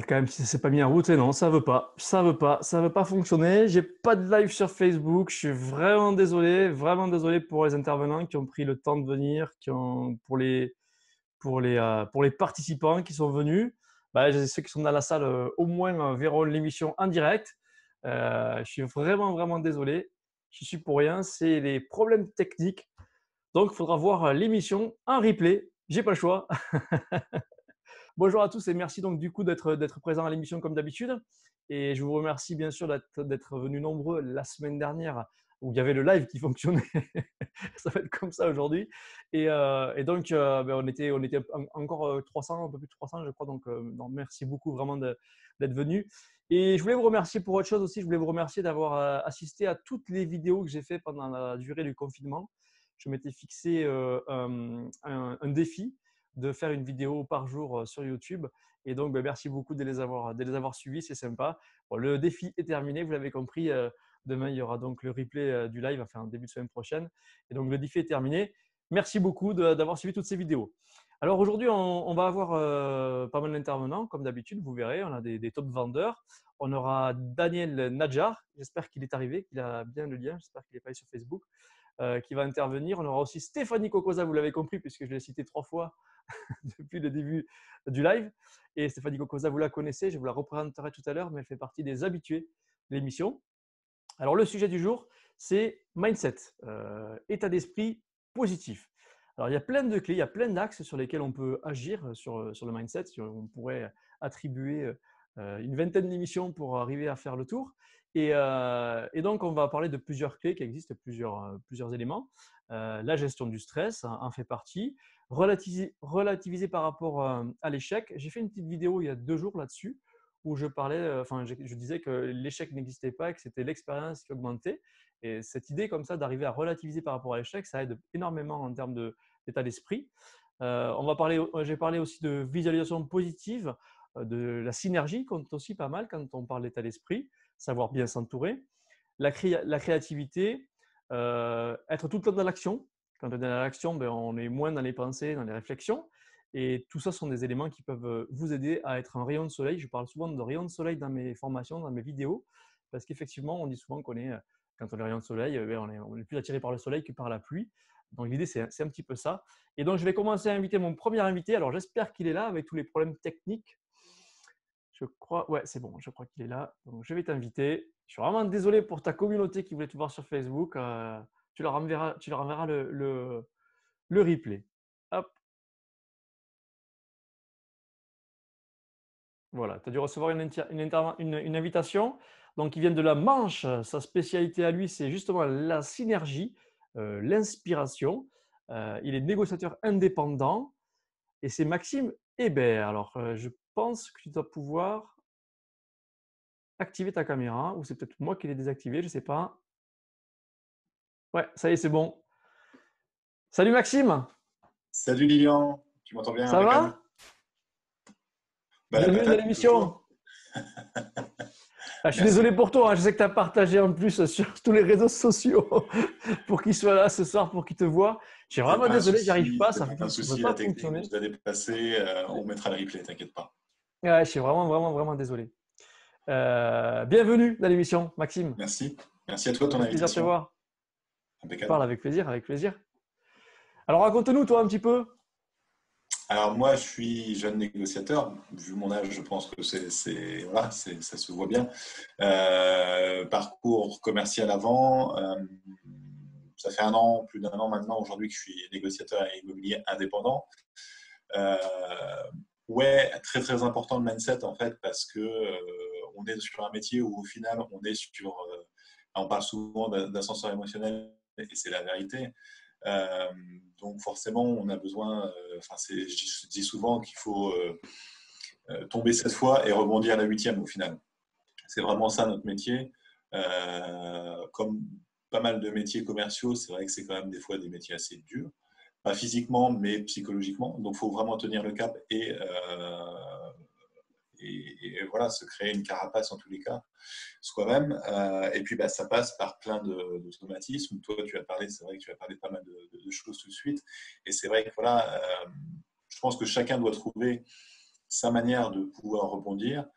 quand même, si ça s'est pas mis en route, et non, ça veut pas, ça veut pas fonctionner. J'ai pas de live sur Facebook. Je suis vraiment désolé pour les intervenants qui ont pris le temps de venir, pour les participants qui sont venus. Bah, ceux qui sont dans la salle, au moins verront l'émission en direct. Je suis vraiment désolé. Je suis pour rien. C'est les problèmes techniques. Donc, il faudra voir l'émission en replay. J'ai pas le choix. Bonjour à tous et merci donc du coup d'être présent à l'émission comme d'habitude. Et je vous remercie bien sûr d'être venus nombreux la semaine dernière où il y avait le live qui fonctionnait. Ça va être comme ça aujourd'hui. Et donc, on était encore 300, un peu plus de 300, je crois. Donc, merci beaucoup vraiment d'être venus. Et je voulais vous remercier pour autre chose aussi. Je voulais vous remercier d'avoir assisté à toutes les vidéos que j'ai fait pendant la durée du confinement. Je m'étais fixé un défi de faire une vidéo par jour sur YouTube. Et donc, merci beaucoup de les avoir suivis, c'est sympa. Bon, le défi est terminé, vous l'avez compris. Demain, il y aura donc le replay du live, enfin début de semaine prochaine. Et donc, le défi est terminé. Merci beaucoup d'avoir suivi toutes ces vidéos. Alors aujourd'hui, on va avoir pas mal d'intervenants, comme d'habitude, vous verrez. On a des top vendeurs. On aura Daniel Nadjar, j'espère qu'il est arrivé, qu'il a bien le lien, j'espère qu'il n'est pas allé sur Facebook, qui va intervenir. On aura aussi Stéphanie Cocosa, vous l'avez compris, puisque je l'ai cité 3 fois depuis le début du live. Et Stéphanie Cocosa, vous la connaissez, je vous la représenterai tout à l'heure, mais elle fait partie des habitués de l'émission. Alors, le sujet du jour, c'est mindset, état d'esprit positif. Alors, il y a plein de clés, il y a plein d'axes sur lesquels on peut agir sur le mindset. On pourrait attribuer une vingtaine d'émissions pour arriver à faire le tour. Et donc, on va parler de plusieurs clés qui existent, plusieurs éléments. La gestion du stress en fait partie. Relativiser par rapport à l'échec. J'ai fait une petite vidéo il y a 2 jours là-dessus où je parlais, je disais que l'échec n'existait pas et que c'était l'expérience qui augmentait. Et cette idée comme ça d'arriver à relativiser par rapport à l'échec, ça aide énormément en termes d'état d'esprit. J'ai parlé aussi de visualisation positive, de la synergie compte aussi pas mal quand on parle d'état d'esprit, savoir bien s'entourer, la créativité, être tout le temps dans l'action. Quand on est dans l'action, on est moins dans les pensées, dans les réflexions. Et tout ça sont des éléments qui peuvent vous aider à être un rayon de soleil. Je parle souvent de rayon de soleil dans mes formations, dans mes vidéos, parce qu'effectivement, on dit souvent qu'on est, quand on est rayon de soleil, on est plus attiré par le soleil que par la pluie. Donc l'idée, c'est un petit peu ça. Et donc, je vais commencer à inviter mon premier invité. Alors, j'espère qu'il est là avec tous les problèmes techniques. Je crois, ouais, c'est bon, je crois qu'il est là. Donc, je vais t'inviter. Je suis vraiment désolé pour ta communauté qui voulait te voir sur Facebook. Tu leur enverras le replay. Hop. Voilà, tu as dû recevoir une invitation. Donc, il vient de la Manche. Sa spécialité à lui, c'est justement la synergie, l'inspiration. Il est négociateur indépendant et c'est Maxime Hébert. Alors, je pense que tu dois pouvoir activer ta caméra ou c'est peut-être moi qui l'ai désactivée, je ne sais pas. Ouais, ça y est, c'est bon. Salut Maxime, Salut Lilian, tu m'entends bien, ça impeccable? va? Bah la Bienvenue dans patate, l'émission. toujours. Je suis désolé Merci. pour toi, hein. Je sais que tu as partagé en plus sur tous les réseaux sociaux pour qu'il soit là ce soir, pour qu'il te voit. Je suis vraiment désolé, j'arrive pas, C'est ça pas un ne veut souci, pas la technique fonctionner. nous a dépassé, on mettra le replay, t'inquiète pas. Ouais, je suis vraiment désolé. Bienvenue dans l'émission, Maxime. Merci. Merci à toi de Ça ton fait plaisir de te invitation. voir. Je Impeccable. parle avec plaisir, avec plaisir. Alors raconte-nous toi un petit peu. Alors moi, je suis jeune négociateur. Vu mon âge, je pense que voilà, ça se voit bien. Parcours commercial avant. Ça fait plus d'un an maintenant aujourd'hui que je suis négociateur immobilier indépendant. Euh, ouais, très important le mindset en fait parce que on est sur un métier où au final on est on parle souvent d'ascenseur émotionnel et c'est la vérité. Euh, donc forcément on a besoin, je dis souvent qu'il faut tomber 7 fois et rebondir la 8e au final. C'est vraiment ça notre métier. Comme pas mal de métiers commerciaux, c'est vrai que c'est quand même des fois des métiers assez durs. Pas physiquement, mais psychologiquement. Donc, il faut vraiment tenir le cap et voilà, se créer une carapace en tous les cas, soi-même. Et puis, ça passe par plein d'automatismes. Toi, tu as parlé, c'est vrai que tu as parlé de pas mal de choses tout de suite. Et c'est vrai que voilà, je pense que chacun doit trouver sa manière de pouvoir rebondir.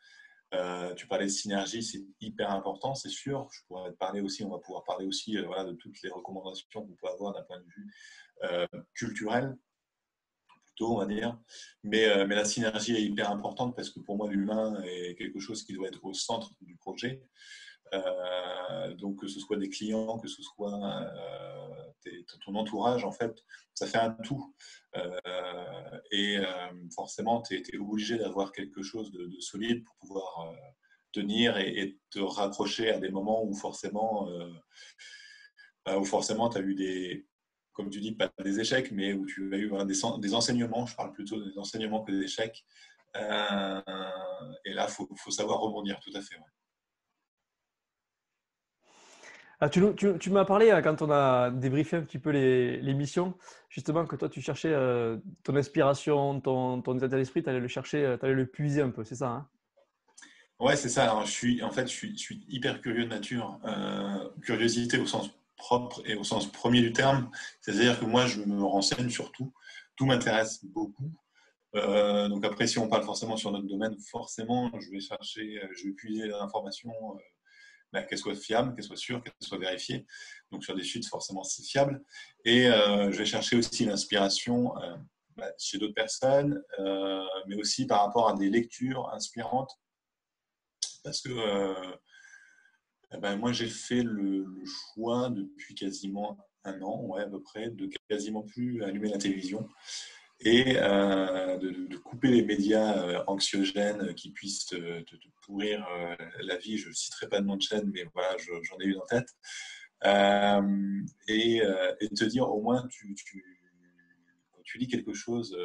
Tu parlais de synergie, c'est hyper important, c'est sûr. Je pourrais te parler aussi, on va pouvoir parler aussi voilà, de toutes les recommandations qu'on peut avoir d'un point de vue culturel, plutôt, on va dire. Mais la synergie est hyper importante parce que pour moi, l'humain est quelque chose qui doit être au centre du projet. Donc, que ce soit des clients, que ce soit ton entourage, en fait, ça fait un tout. Forcément, tu es obligé d'avoir quelque chose de solide pour pouvoir tenir et te raccrocher à des moments où forcément tu as eu comme tu dis, pas des échecs, mais où tu as eu voilà, des enseignements. Je parle plutôt des enseignements que des échecs. Et là, il faut savoir rebondir, tout à fait. Ouais. Ah, tu m'as parlé quand on a débriefé un petit peu les missions, justement que toi tu cherchais ton inspiration, ton état d'esprit, tu allais le chercher, tu allais le puiser un peu, c'est ça, hein? Ouais, c'est ça. Alors, je suis hyper curieux de nature. Curiosité au sens propre et au sens premier du terme. C'est-à-dire que moi, je me renseigne sur tout. Tout m'intéresse beaucoup. Donc après, si on parle forcément sur notre domaine, forcément, je vais chercher, je vais puiser l'information, qu'elle soit fiable, qu'elle soit sûre, qu'elle soit vérifiée. Donc sur des sites, forcément, c'est fiable. Et je vais chercher aussi l'inspiration chez d'autres personnes, mais aussi par rapport à des lectures inspirantes. Parce que moi, j'ai fait le choix depuis quasiment un an, ouais, à peu près, de quasiment plus allumer la télévision et de couper les médias anxiogènes qui puissent te pourrir la vie. Je ne citerai pas de nom de chaîne, mais voilà, j'en ai une en tête. Et te dire, au moins, quand tu lis quelque chose,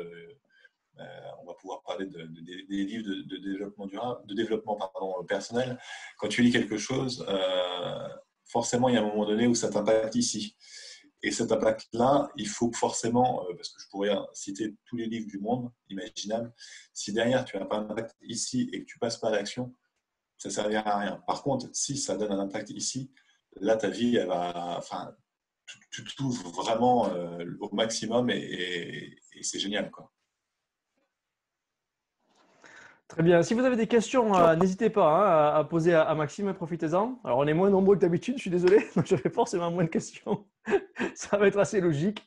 on va pouvoir parler des livres de développement durable, de développement personnel. Quand tu lis quelque chose, forcément, il y a un moment donné où ça t'impacte ici. Et cet impact-là, il faut forcément, parce que je pourrais citer tous les livres du monde, imaginables, si derrière tu n'as pas un impact ici et que tu passes pas à l'action, ça ne servira à rien. Par contre, si ça donne un impact ici, là, ta vie, elle va, enfin, tu t'ouvres vraiment au maximum et c'est génial, quoi. Très bien. Si vous avez des questions, n'hésitez pas hein, à poser à Maxime, profitez-en. Alors, on est moins nombreux que d'habitude, je suis désolé, donc j'aurai forcément moins de questions. Ça va être assez logique.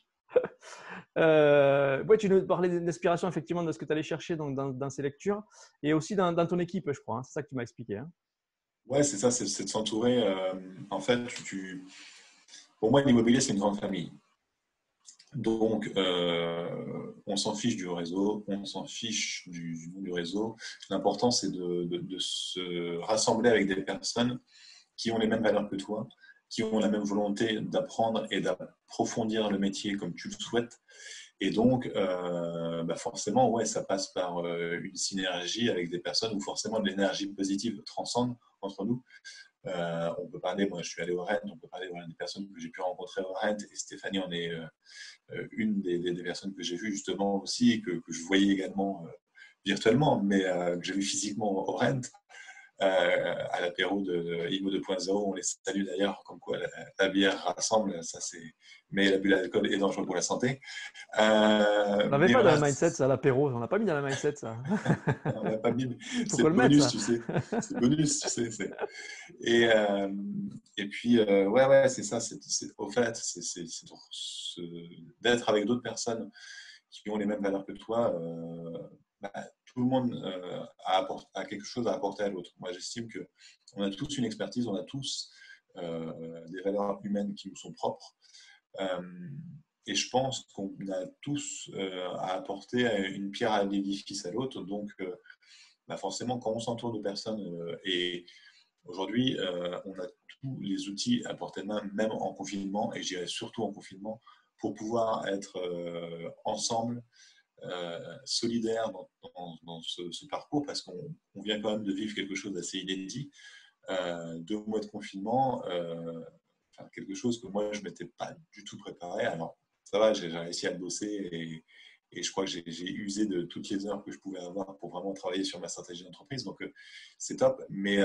Ouais, tu nous parlais d'inspiration, effectivement, de ce que tu allais chercher donc, dans ces lectures et aussi dans ton équipe, je crois, hein. C'est ça que tu m'as expliqué, hein. Ouais, c'est ça, c'est de s'entourer. En fait, pour moi, l'immobilier, c'est une grande famille. Donc, on s'en fiche du réseau, on s'en fiche du nom du réseau. L'important, c'est de se rassembler avec des personnes qui ont les mêmes valeurs que toi, qui ont la même volonté d'apprendre et d'approfondir le métier comme tu le souhaites. Et donc, forcément, ouais, ça passe par une synergie avec des personnes où forcément de l'énergie positive transcende entre nous. On peut parler, moi je suis allé au Rennes, on peut parler des personnes que j'ai pu rencontrer au Rennes, et Stéphanie en est une des personnes que j'ai vues justement aussi, et que je voyais également virtuellement, mais que j'ai vu physiquement au Rennes. À l'apéro de IMO 2.0. On les salue d'ailleurs, comme quoi la bière rassemble, ça c'est. Mais l'abus d'alcool est dangereux pour la santé. On n'avait Mais pas dans voilà, le mindset, ça, l'apéro. On n'a pas mis dans le mindset, ça. on l'a pas mis. Il faut C'est qu'on le mette, bonus, ça. tu sais. C'est bonus, tu sais. Et, euh, et puis, ouais, c'est ça. Au fait, c'est d'être avec d'autres personnes qui ont les mêmes valeurs que toi. Tout le monde a quelque chose à apporter à l'autre. Moi, j'estime qu'on a tous une expertise, on a tous des valeurs humaines qui nous sont propres. Euh, et je pense qu'on a tous à apporter une pierre à l'édifice à l'autre. Donc, forcément, quand on s'entoure de personnes, et aujourd'hui, on a tous les outils à portée de main, même en confinement, et je dirais surtout en confinement, pour pouvoir être ensemble, solidaires dans ce parcours, parce qu'on vient quand même de vivre quelque chose d'assez inédit. 2 mois de confinement, quelque chose que moi, je ne m'étais pas du tout préparé. Alors, ça va, j'ai réussi à le bosser et je crois que j'ai usé de toutes les heures que je pouvais avoir pour vraiment travailler sur ma stratégie d'entreprise. Donc, c'est top. Mais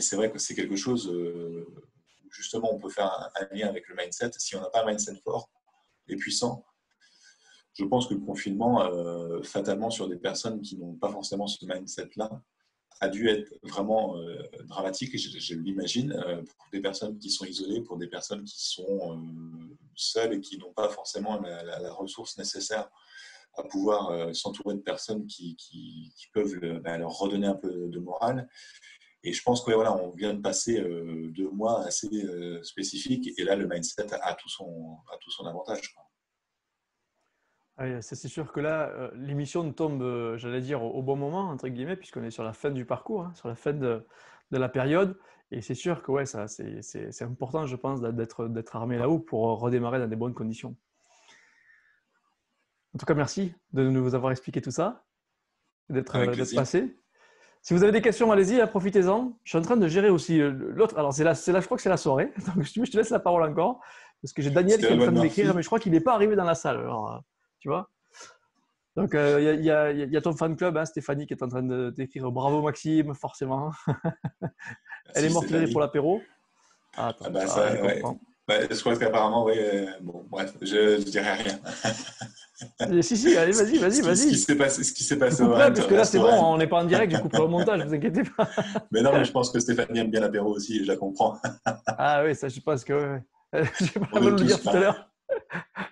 c'est vrai que c'est quelque chose où justement on peut faire un lien avec le mindset. Si on n'a pas un mindset fort et puissant, je pense que le confinement, fatalement, sur des personnes qui n'ont pas forcément ce mindset-là, a dû être vraiment dramatique, et je l'imagine, pour des personnes qui sont isolées, pour des personnes qui sont seules et qui n'ont pas forcément la ressource nécessaire à pouvoir s'entourer de personnes qui peuvent leur redonner un peu de morale. Et je pense que voilà, on vient de passer 2 mois assez spécifiques, et là, le mindset a tout son avantage, quoi. Ouais, c'est sûr que là, l'émission tombe, j'allais dire, au bon moment, entre guillemets, puisqu'on est sur la fin du parcours, hein, sur la fin de la période. Et c'est sûr que ouais, c'est important, je pense, d'être armé là-haut pour redémarrer dans des bonnes conditions. En tout cas, merci de nous avoir expliqué tout ça, Avec d'être plaisir. passé. Si vous avez des questions, allez-y, profitez-en. Je suis en train de gérer aussi l'autre. Alors, c'est là, je crois que c'est la soirée. Donc, je te laisse la parole encore. Parce que j'ai Daniel qui est en train Stéphane de m'écrire, Murphy. mais je crois qu'il n'est pas arrivé dans la salle. Alors, tu vois. Donc, il y a ton fan club, hein, Stéphanie, qui est en train de d'écrire bravo Maxime, forcément. Elle est Merci morte pour Stéphanie. l'apéro. Ah, Ah attends, bah ah, je ça, ouais. comprends. Bah, je crois qu'apparemment, oui. Bon, bref, je dirai rien. Si, allez, vas-y, vas-y, Ce qui vas-y. s'est passé, ce qui s'est Je passé au couperai, puisque là, c'est bon, restaurant. on n'est pas en direct, je couperai au montage, ne vous inquiétez pas. Mais non, mais je pense que Stéphanie aime bien l'apéro aussi, et je la comprends. Ah oui, ça, je pense que. Ouais. Je sais pas, On elle va est nous le tous dire tout à pareils. l'heure.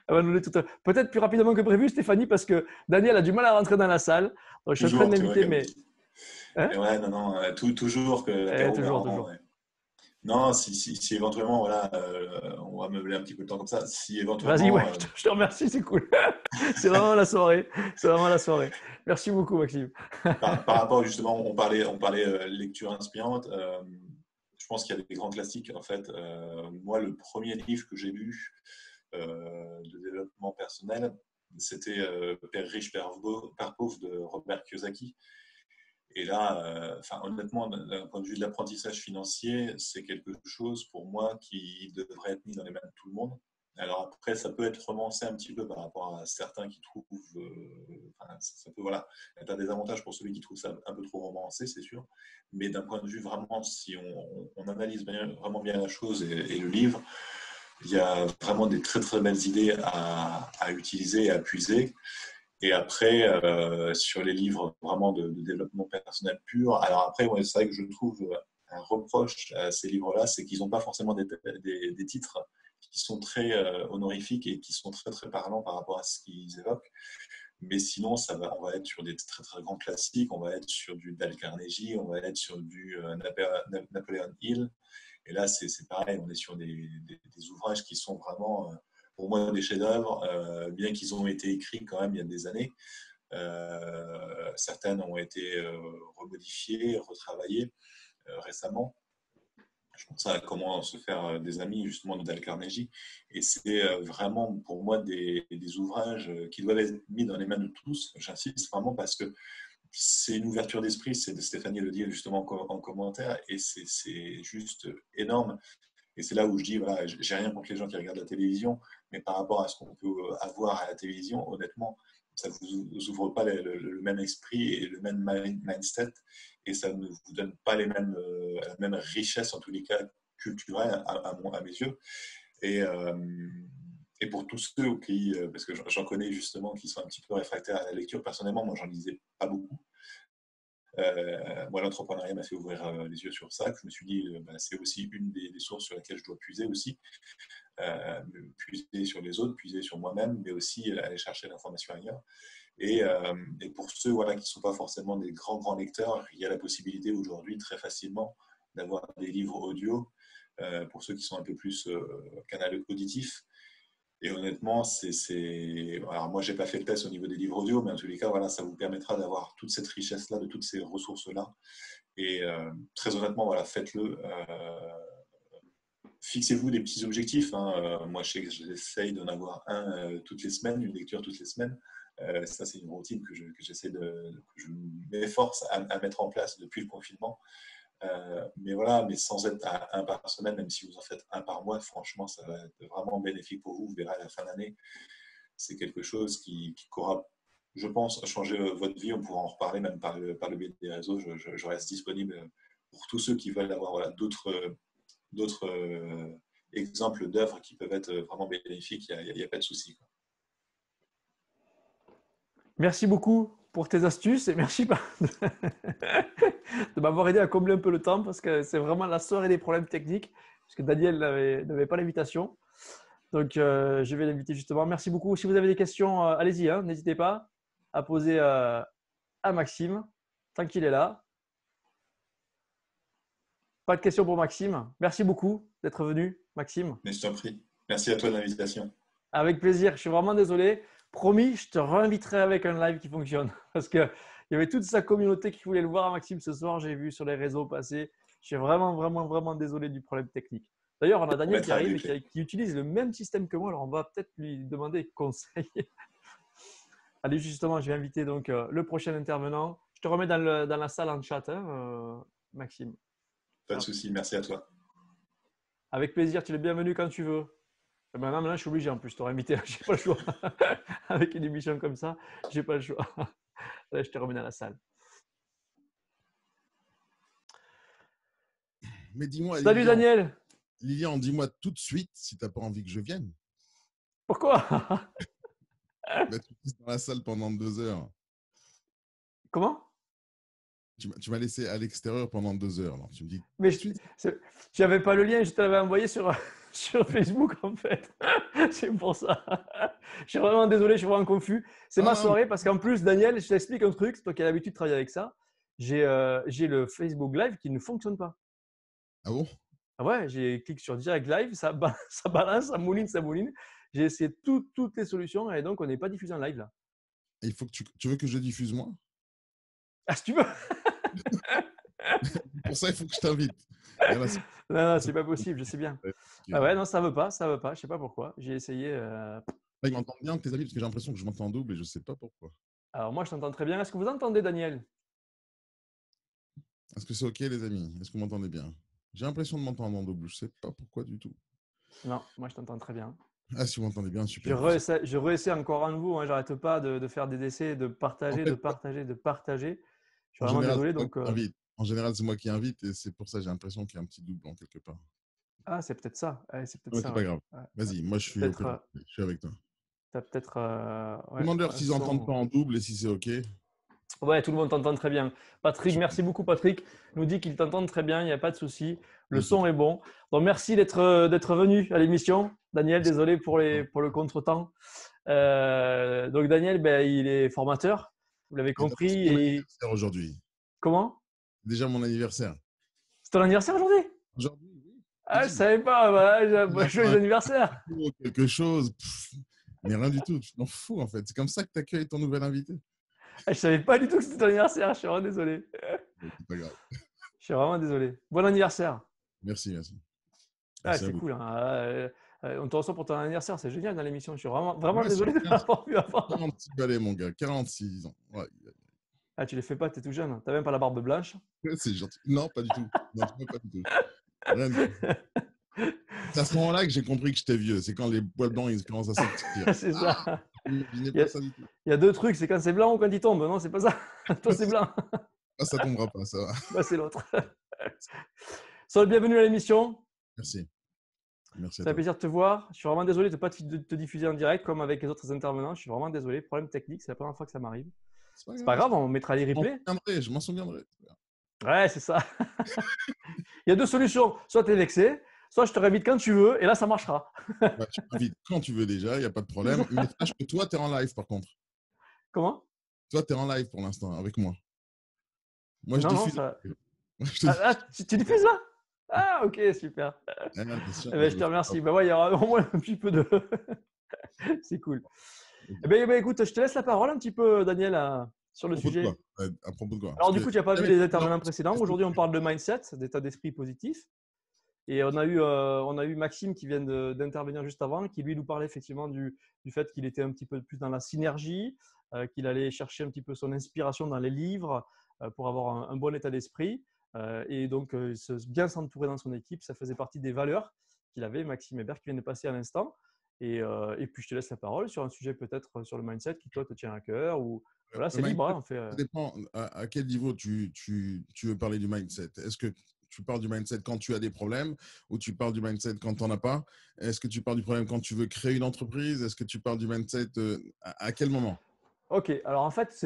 Elle va nous le dire tout à l'heure. Peut-être plus rapidement que prévu, Stéphanie, parce que Daniel a du mal à rentrer dans la salle. Donc, je suis en train de Toujours, tu vois, l'inviter, comme mais. dit. Hein. Et ouais, non, non, toujours que l'apéro, mais Toujours, vraiment, toujours. ouais. Non, si éventuellement, voilà, on va meubler un petit peu de temps comme ça. Si Vas-y, ouais, éventuellement, je te remercie, c'est cool. C'est vraiment la soirée. C'est vraiment la soirée. Merci beaucoup, Maxime. par rapport justement, on parlait lecture inspirante. Je pense qu'il y a des grands classiques. En fait, moi, le premier livre que j'ai lu de développement personnel, c'était Père riche, Père pauvre de Robert Kiyosaki. Et là, honnêtement, d'un point de vue de l'apprentissage financier, c'est quelque chose pour moi qui devrait être mis dans les mains de tout le monde. Alors après, ça peut être romancé un petit peu par rapport à certains qui trouvent, ça peut voilà, être un désavantage pour celui qui trouve ça un peu trop romancé, c'est sûr. Mais d'un point de vue vraiment, si on analyse vraiment bien la chose et le livre, il y a vraiment des très très belles idées à utiliser et à puiser. Et après, sur les livres vraiment de développement personnel pur, alors après, ouais, c'est vrai que je trouve un reproche à ces livres-là, c'est qu'ils n'ont pas forcément des titres qui sont très honorifiques et qui sont très très parlants par rapport à ce qu'ils évoquent. Mais sinon, on va être sur des très très grands classiques, on va être sur du Dale Carnegie, on va être sur du Napoleon Hill. Et là, c'est pareil, on est sur des ouvrages qui sont vraiment, pour moi, des chefs-d'œuvre, bien qu'ils ont été écrits quand même il y a des années. Certaines ont été remodifiées, retravaillées récemment. Je pense à Comment se faire des amis, justement, de Dale Carnegie. Et c'est vraiment, pour moi, des ouvrages qui doivent être mis dans les mains de tous. J'insiste vraiment parce que c'est une ouverture d'esprit. C'est de Stéphanie le dit justement en commentaire. Et c'est juste énorme. Et c'est là où je dis, voilà, j'ai rien contre les gens qui regardent la télévision, mais par rapport à ce qu'on peut avoir à la télévision, honnêtement, ça ne vous ouvre pas le même esprit et le même mindset, et ça ne vous donne pas la même richesse, en tous les cas, culturelle à mes yeux. Et, et pour tous ceux qui, parce que j'en connais justement, qui sont un petit peu réfractaires à la lecture, personnellement, moi, j'en lisais pas beaucoup. Moi, l'entrepreneuriat m'a fait ouvrir les yeux sur ça. Je me suis dit, c'est aussi une des sources sur lesquelles je dois puiser aussi. Puiser sur les autres, puiser sur moi-même, mais aussi aller chercher l'information ailleurs. Et pour ceux voilà, qui ne sont pas forcément des grands lecteurs, il y a la possibilité aujourd'hui très facilement d'avoir des livres audio pour ceux qui sont un peu plus canal auditif. Et honnêtement, alors moi, je n'ai pas fait le test au niveau des livres audio, mais en tous les cas, voilà, ça vous permettra d'avoir toute cette richesse-là, de toutes ces ressources-là. Et très honnêtement, voilà, faites-le. Fixez-vous des petits objectifs, hein. Moi, je sais que j'essaye d'en avoir un toutes les semaines, une lecture toutes les semaines. Ça, c'est une routine que j'essaie que je m'efforce à mettre en place depuis le confinement. Mais voilà, mais sans être à un par semaine, même si vous en faites un par mois, franchement, ça va être vraiment bénéfique pour vous. Vous verrez à la fin d'année, c'est quelque chose qui aura, je pense, changé votre vie. On pourra en reparler même par le biais des réseaux. Je reste disponible pour tous ceux qui veulent avoir voilà, d'autres exemples d'œuvres qui peuvent être vraiment bénéfiques. Il n'y a pas de souci, quoi. Merci beaucoup pour tes astuces et merci de m'avoir aidé à combler un peu le temps parce que c'est vraiment la soirée des problèmes techniques puisque Daniel n'avait pas l'invitation. Donc, je vais l'inviter justement. Merci beaucoup. Si vous avez des questions, allez-y, hein, n'hésitez pas à poser à Maxime tant qu'il est là. Pas de questions pour Maxime. Merci beaucoup d'être venu, Maxime. Mais je t'en prie. Merci à toi de l'invitation. Avec plaisir. Je suis vraiment désolé. Promis, je te réinviterai avec un live qui fonctionne. Parce qu'il y avait toute sa communauté qui voulait le voir, Maxime, ce soir. J'ai vu sur les réseaux passer. Je suis vraiment, vraiment, vraiment désolé du problème technique. D'ailleurs, on a On Daniel qui mettra un arrive et replay. qui utilise le même système que moi. Alors, on va peut-être lui demander conseil. Allez, justement, je vais inviter donc le prochain intervenant. Je te remets dans la salle en chat, hein, Maxime. Pas de souci. Merci à toi. Avec plaisir, tu es le bienvenu quand tu veux. Et maintenant, je suis obligé en plus, je t'aurais invité, j'ai pas le choix. Avec une émission comme ça, j'ai pas le choix. Allez, je te remets dans la salle. Mais dis-moi, Salut Daniel. Lilian, dis-moi tout de suite si tu n'as pas envie que je vienne. Pourquoi? Bah, tu restes dans la salle pendant 2 heures. Comment? Tu m'as laissé à l'extérieur pendant 2 heures. Alors, tu me dis Mais tout de suite. tu n'avais pas le lien, je te l'avais envoyé sur, sur Facebook en fait. C'est pour ça. Je suis vraiment désolé, je suis vraiment confus. C'est Ah, ma non, soirée parce qu'en plus, Daniel, je t'explique un truc, c'est toi qui as l'habitude de travailler avec ça. J'ai le Facebook Live qui ne fonctionne pas. ah bon? Ah ouais, j'ai cliqué sur Direct Live, ça balance, ça mouline, ça mouline. J'ai essayé toutes les solutions et donc on n'est pas diffusé en live là. Il faut que tu veux que je diffuse moi? Ah, si tu veux. Pour ça, il faut que je t'invite. Et là, Non, c'est pas possible, je sais bien. Ah ouais, non, ça veut pas, je sais pas pourquoi. J'ai essayé. Là, ils m'entendent bien, tes amis, parce que j'ai l'impression que je m'entends en double et je ne sais pas pourquoi. Alors moi, je t'entends très bien. Est-ce que vous entendez Daniel? Est-ce que c'est OK, les amis? Est-ce que vous m'entendez bien? J'ai l'impression de m'entendre en double. Je ne sais pas pourquoi du tout. Non, moi je t'entends très bien. Ah, si vous m'entendez bien, Je super. réessaie encore à nouveau, hein, j'arrête pas de faire des essais, de En partager, fait, de partager, de partager. Je suis en vraiment général, désolé. c'est moi Donc, qui invite. En général, c'est moi qui invite et c'est pour ça que j'ai l'impression qu'il y a un petit double en quelque part. ah, c'est peut-être ça. Ouais, c'est peut-être Ouais, ça, c'est pas ouais. grave. Ouais, ouais. Vas-y, moi, je suis Peut-être, opérateur. Je suis avec toi. t'as peut-être ouais, Demande-leur un s'ils n'entendent pas son. en double et si c'est OK. Ouais, tout le monde t'entend très bien. Patrick, merci beaucoup. Patrick nous dit qu'il t'entend très bien, il n'y a pas de souci. Le son est bon. Donc, merci d'être venu à l'émission. Daniel, désolé pour le contretemps. Donc, Daniel, ben, il est formateur, vous l'avez Et d'ailleurs, c'est compris. mon Et anniversaire aujourd'hui. comment? C'est déjà mon anniversaire. C'est ton anniversaire aujourd'hui? Aujourd'hui, oui. Ah, je Oui. savais pas. Voilà, Il y a joyeux un anniversaire. concours, quelque chose. Mais rien du tout. Tu t'en fous, en fait. C'est comme ça que tu accueilles ton nouvel invité. Ah, je savais pas du tout que c'était ton anniversaire. Je suis vraiment désolé. Bon, c'est pas grave. Je suis vraiment désolé. Bon anniversaire. Merci, merci. Ah, Merci à c'est vous. cool, hein. On te reçoit pour ton anniversaire. C'est génial dans l'émission. Je suis vraiment, vraiment Ouais, désolé de ne super. pas avoir vu avant. 46 balais, mon gars. 46 ans. Ouais, Ah, tu les fais pas, tu es tout jeune. Tu n'as même pas la barbe blanche. c'est gentil. Non, pas du tout. Non, pas du tout. Rien du tout. C'est à ce moment-là que j'ai compris que j'étais vieux. C'est quand les poils blancs ils commencent à sortir. C'est Ah, ça. je n'imaginais Il y, pas a, ça du tout. il y a deux trucs. C'est quand c'est blanc ou quand il tombe. Non, c'est pas ça. Toi, c'est blanc. Ah, ça tombera pas, ça va. Moi, c'est l'autre. Sois le bienvenu à l'émission. Merci. Merci à C'est un toi. plaisir de te voir. Je suis vraiment désolé de ne pas te diffuser en direct comme avec les autres intervenants. Je suis vraiment désolé. Problème technique, c'est la première fois que ça m'arrive. C'est pas C'est pas grave. grave, on mettra les replays. Je m'en souviendrai. Ouais, c'est ça. Il y a deux solutions. Soit tu es vexé, soit je te réinvite quand tu veux et là, ça marchera. Bah, tu m'invites quand tu veux déjà, il n'y a pas de problème. Mais sache que toi, tu es en live par contre. Comment? Toi, tu es en live pour l'instant avec moi. Moi, je Non, diffuse. ça. Moi, je te Ah, diffuse. tu diffuses là? Ah, ok, super. Ah, bien sûr, Eh ben, je je le te fais. remercie. Ben ouais, il y aura au moins un petit peu de. C'est cool. Eh ben, écoute, je te laisse la parole un petit peu, Daniel, sur À le propos de quoi? sujet. À propos de quoi? Parce Alors, du que coup, tu n'as pas vu j'avais les pas intervenants précédents. de- Aujourd'hui, on parle de mindset, d'état d'esprit positif. Et on a eu Maxime qui vient d'intervenir juste avant, qui lui nous parlait effectivement du fait qu'il était un petit peu plus dans la synergie, qu'il allait chercher un petit peu son inspiration dans les livres pour avoir un bon état d'esprit. Et donc, bien s'entourer dans son équipe, ça faisait partie des valeurs qu'il avait, Maxime Hébert, qui vient de passer à l'instant. Et puis, je te laisse la parole sur un sujet peut-être sur le mindset qui, toi, te tient à cœur. Ou, voilà, Le c'est libre, hein, mindset, on fait, ça dépend à quel niveau tu veux parler du mindset. Est-ce que tu parles du mindset quand tu as des problèmes ou tu parles du mindset quand tu n'en as pas? Est-ce que tu parles du problème quand tu veux créer une entreprise? Est-ce que tu parles du mindset à quel moment? Ok, alors en fait,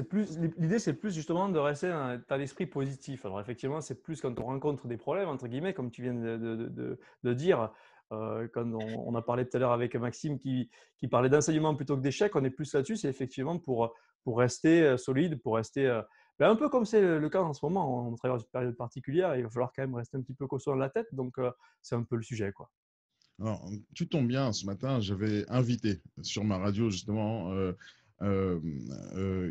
l'idée, c'est plus justement de rester dans un état d'esprit positif. Alors effectivement, c'est plus quand on rencontre des problèmes, entre guillemets, comme tu viens de dire, quand on a parlé tout à l'heure avec Maxime qui parlait d'enseignement plutôt que d'échec, on est plus là-dessus, c'est effectivement pour rester solide, pour rester ben, un peu comme c'est le cas en ce moment, on traverse une période particulière, il va falloir quand même rester un petit peu costaud dans la tête, donc c'est un peu le sujet, quoi. Alors, tu tombes bien, ce matin, j'avais invité sur ma radio justement euh,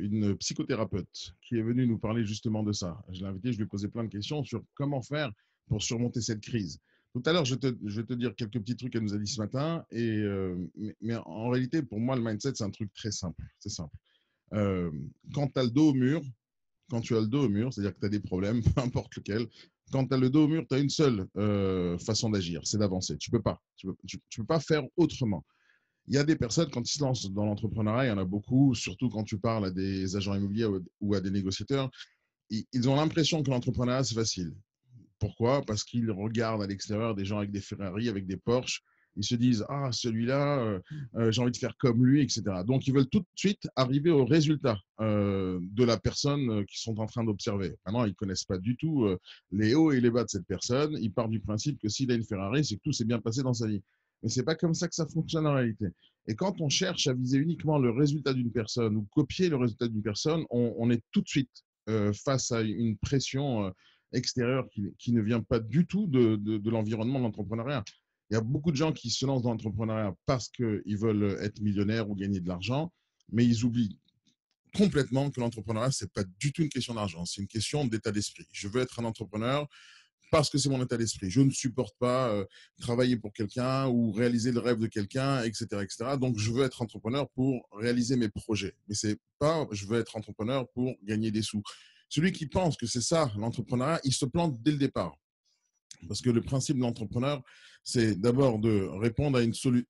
une psychothérapeute qui est venue nous parler justement de ça. Je l'ai invité, je lui ai posé plein de questions sur comment faire pour surmonter cette crise. Tout à l'heure, je vais te dire quelques petits trucs qu'elle nous a dit ce matin. Mais en réalité, pour moi, le mindset, c'est un truc très simple. C'est simple. Euh, Quand tu as le dos au mur, quand tu as le dos au mur, c'est-à-dire que tu as des problèmes, peu importe lequel, quand tu as le dos au mur, tu as une seule façon d'agir, c'est d'avancer. Tu peux pas. Tu peux pas faire autrement. Il y a des personnes, quand ils se lancent dans l'entrepreneuriat, il y en a beaucoup, surtout quand tu parles à des agents immobiliers ou à des négociateurs, ils ont l'impression que l'entrepreneuriat, c'est facile. Pourquoi? Parce qu'ils regardent à l'extérieur des gens avec des Ferrari, avec des Porsche. Ils se disent, ah, celui-là, j'ai envie de faire comme lui, etc. Donc, ils veulent tout de suite arriver au résultat de la personne qu'ils sont en train d'observer. Maintenant, ils ne connaissent pas du tout les hauts et les bas de cette personne. Ils partent du principe que s'il a une Ferrari, c'est que tout s'est bien passé dans sa vie. Mais ce n'est pas comme ça que ça fonctionne en réalité. Et quand on cherche à viser uniquement le résultat d'une personne ou copier le résultat d'une personne, on est tout de suite face à une pression extérieur qui ne vient pas du tout de l'environnement de l'entrepreneuriat. Il y a beaucoup de gens qui se lancent dans l'entrepreneuriat parce qu'ils veulent être millionnaires ou gagner de l'argent, mais ils oublient complètement que l'entrepreneuriat, ce n'est pas du tout une question d'argent, c'est une question d'état d'esprit. Je veux être un entrepreneur parce que c'est mon état d'esprit. Je ne supporte pas travailler pour quelqu'un ou réaliser le rêve de quelqu'un, etc., etc. Donc, je veux être entrepreneur pour réaliser mes projets. Mais c'est pas, je veux être entrepreneur pour gagner des sous. Celui qui pense que c'est ça, l'entrepreneuriat, il se plante dès le départ. Parce que le principe de l'entrepreneur, c'est d'abord de répondre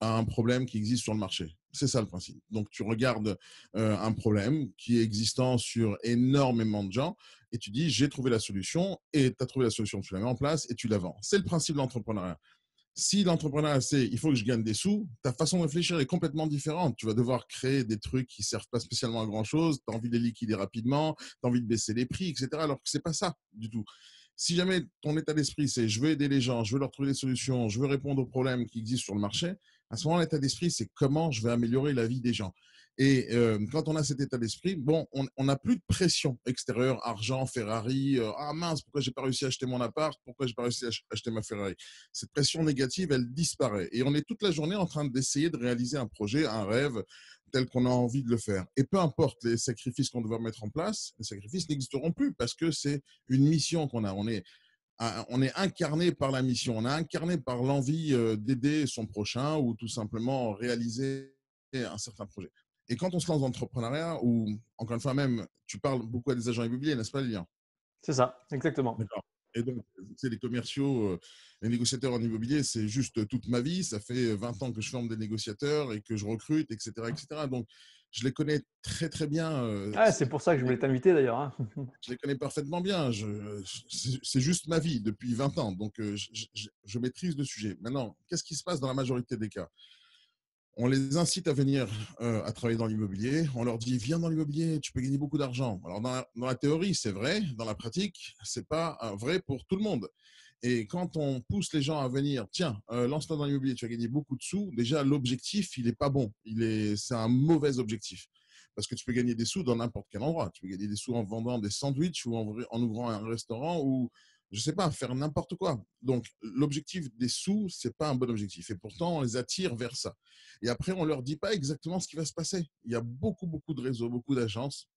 à un problème qui existe sur le marché. C'est ça le principe. Donc, tu regardes un problème qui est existant sur énormément de gens et tu dis, j'ai trouvé la solution et tu as trouvé la solution, tu la mets en place et tu la vends. C'est le principe de l'entrepreneuriat. Si l'entrepreneuriat, c'est il faut que je gagne des sous, ta façon de réfléchir est complètement différente. Tu vas devoir créer des trucs qui ne servent pas spécialement à grand-chose, tu as envie de les liquider rapidement, tu as envie de baisser les prix, etc. Alors que ce n'est pas ça du tout. Si jamais ton état d'esprit, c'est je veux aider les gens, je veux leur trouver des solutions, je veux répondre aux problèmes qui existent sur le marché, à ce moment, l'état d'esprit, c'est comment je vais améliorer la vie des gens. Et quand on a cet état d'esprit, bon, on n'a plus de pression extérieure, argent, Ferrari, ah mince, pourquoi j'ai pas réussi à acheter mon appart, pourquoi j'ai pas réussi à acheter ma Ferrari. Cette pression négative, elle disparaît. Et on est toute la journée en train d'essayer de réaliser un projet, un rêve, tel qu'on a envie de le faire. Et peu importe les sacrifices qu'on doit mettre en place, les sacrifices n'existeront plus parce que c'est une mission qu'on a. On est incarné par la mission, on est incarné par l'envie d'aider son prochain ou tout simplement réaliser un certain projet. Et quand on se lance dans l'entrepreneuriat, ou encore une fois même, tu parles beaucoup à des agents immobiliers, n'est-ce pas, Lilian? C'est ça, exactement. D'accord. Et donc, c'est les commerciaux, les négociateurs en immobilier, c'est juste toute ma vie. Ça fait 20 ans que je forme des négociateurs et que je recrute, etc., etc. Donc, je les connais très, très bien. Ah, c'est pour ça que je voulais t'inviter d'ailleurs, hein. Je les connais parfaitement bien. C'est juste ma vie depuis 20 ans. Donc, je maîtrise le sujet. Maintenant, qu'est-ce qui se passe dans la majorité des cas? On les incite à venir à travailler dans l'immobilier. On leur dit, viens dans l'immobilier, tu peux gagner beaucoup d'argent. Alors, dans la théorie, c'est vrai. Dans la pratique, ce n'est pas vrai pour tout le monde. Et quand on pousse les gens à venir, tiens, lance-toi dans l'immobilier, tu vas gagner beaucoup de sous, déjà, l'objectif, il n'est pas bon. C'est un mauvais objectif. Parce que tu peux gagner des sous dans n'importe quel endroit. Tu peux gagner des sous en vendant des sandwichs ou en ouvrant un restaurant ou, je ne sais pas, faire n'importe quoi. Donc, l'objectif des sous, ce n'est pas un bon objectif. Et pourtant, on les attire vers ça. Et après, on ne leur dit pas exactement ce qui va se passer. Il y a beaucoup, beaucoup de réseaux, beaucoup d'agences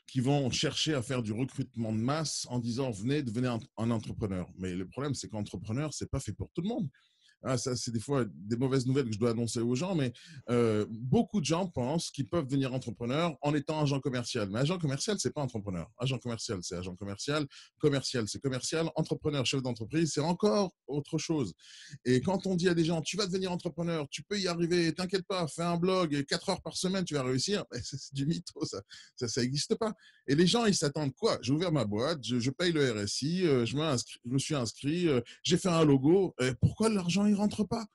qui vont chercher à faire du recrutement de masse en disant venez, devenez un entrepreneur. Mais le problème, c'est qu'entrepreneur, ce n'est pas fait pour tout le monde. Ah, ça, c'est des fois des mauvaises nouvelles que je dois annoncer aux gens, mais beaucoup de gens pensent qu'ils peuvent devenir entrepreneurs en étant agent commercial. Mais agent commercial, c'est pas entrepreneur. Agent commercial, c'est agent commercial. Commercial, c'est commercial. Entrepreneur, chef d'entreprise, c'est encore autre chose. Et quand on dit à des gens, tu vas devenir entrepreneur, tu peux y arriver, t'inquiète pas, fais un blog, et 4 heures par semaine, tu vas réussir, c'est du mytho, ça n'existe pas. Et les gens, ils s'attendent quoi? J'ai ouvert ma boîte, je paye le RSI, je me suis inscrit, j'ai fait un logo. Pourquoi l'argent, il rentre pas?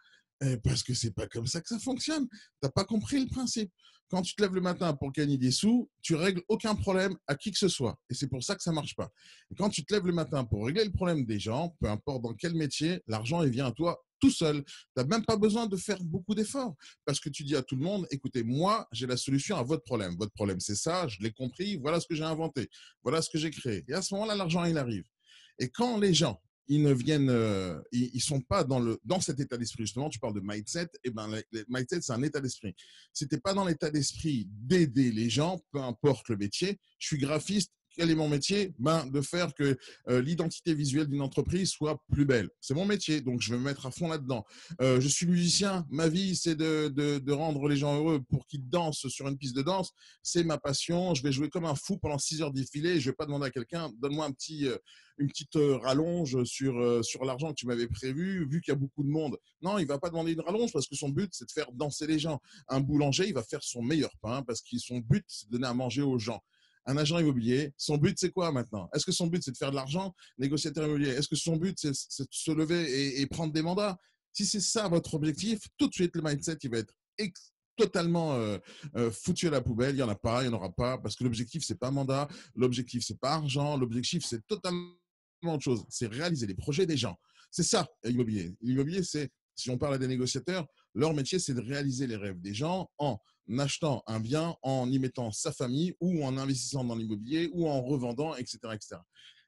Parce que c'est pas comme ça que ça fonctionne. Tu n'as pas compris le principe. Quand tu te lèves le matin pour gagner des sous, tu règles aucun problème à qui que ce soit. Et c'est pour ça que ça marche pas. Et quand tu te lèves le matin pour régler le problème des gens, peu importe dans quel métier, l'argent, il vient à toi tout seul. Tu n'as même pas besoin de faire beaucoup d'efforts. Parce que tu dis à tout le monde, écoutez, moi, j'ai la solution à votre problème. Votre problème, c'est ça, je l'ai compris, voilà ce que j'ai inventé, voilà ce que j'ai créé. Et à ce moment-là, l'argent, il arrive. Et quand les gens ils ne viennent, ils sont pas dans cet état d'esprit. Justement, tu parles de mindset. Et ben, le mindset, c'est un état d'esprit. Si t'es pas dans l'état d'esprit d'aider les gens, peu importe le métier, je suis graphiste. Quel est mon métier? De faire que l'identité visuelle d'une entreprise soit plus belle. C'est mon métier, donc je vais me mettre à fond là-dedans. Je suis musicien. Ma vie, c'est de rendre les gens heureux pour qu'ils dansent sur une piste de danse. C'est ma passion. Je vais jouer comme un fou pendant 6 heures d'affilée. Je vais pas demander à quelqu'un, donne-moi une petite rallonge sur l'argent que tu m'avais prévu, vu qu'il y a beaucoup de monde. Non, il va pas demander une rallonge parce que son but, c'est de faire danser les gens. Un boulanger, il va faire son meilleur pain parce que son but, c'est de donner à manger aux gens. Un agent immobilier, son but, c'est quoi maintenant? Est-ce que son but, c'est de faire de l'argent? Négociateur immobilier, est-ce que son but, c'est de se lever et prendre des mandats? Si c'est ça votre objectif, tout de suite, le mindset, il va être totalement foutu à la poubelle. Il n'y en a pas, il n'y en aura pas, parce que l'objectif, c'est pas mandat, l'objectif, c'est pas argent, l'objectif, c'est totalement autre chose. C'est réaliser les projets des gens. C'est ça, l'immobilier. L'immobilier, c'est, si on parle à des négociateurs, leur métier, c'est de réaliser les rêves des gens en achetant un bien, en y mettant sa famille ou en investissant dans l'immobilier ou en revendant, etc., etc.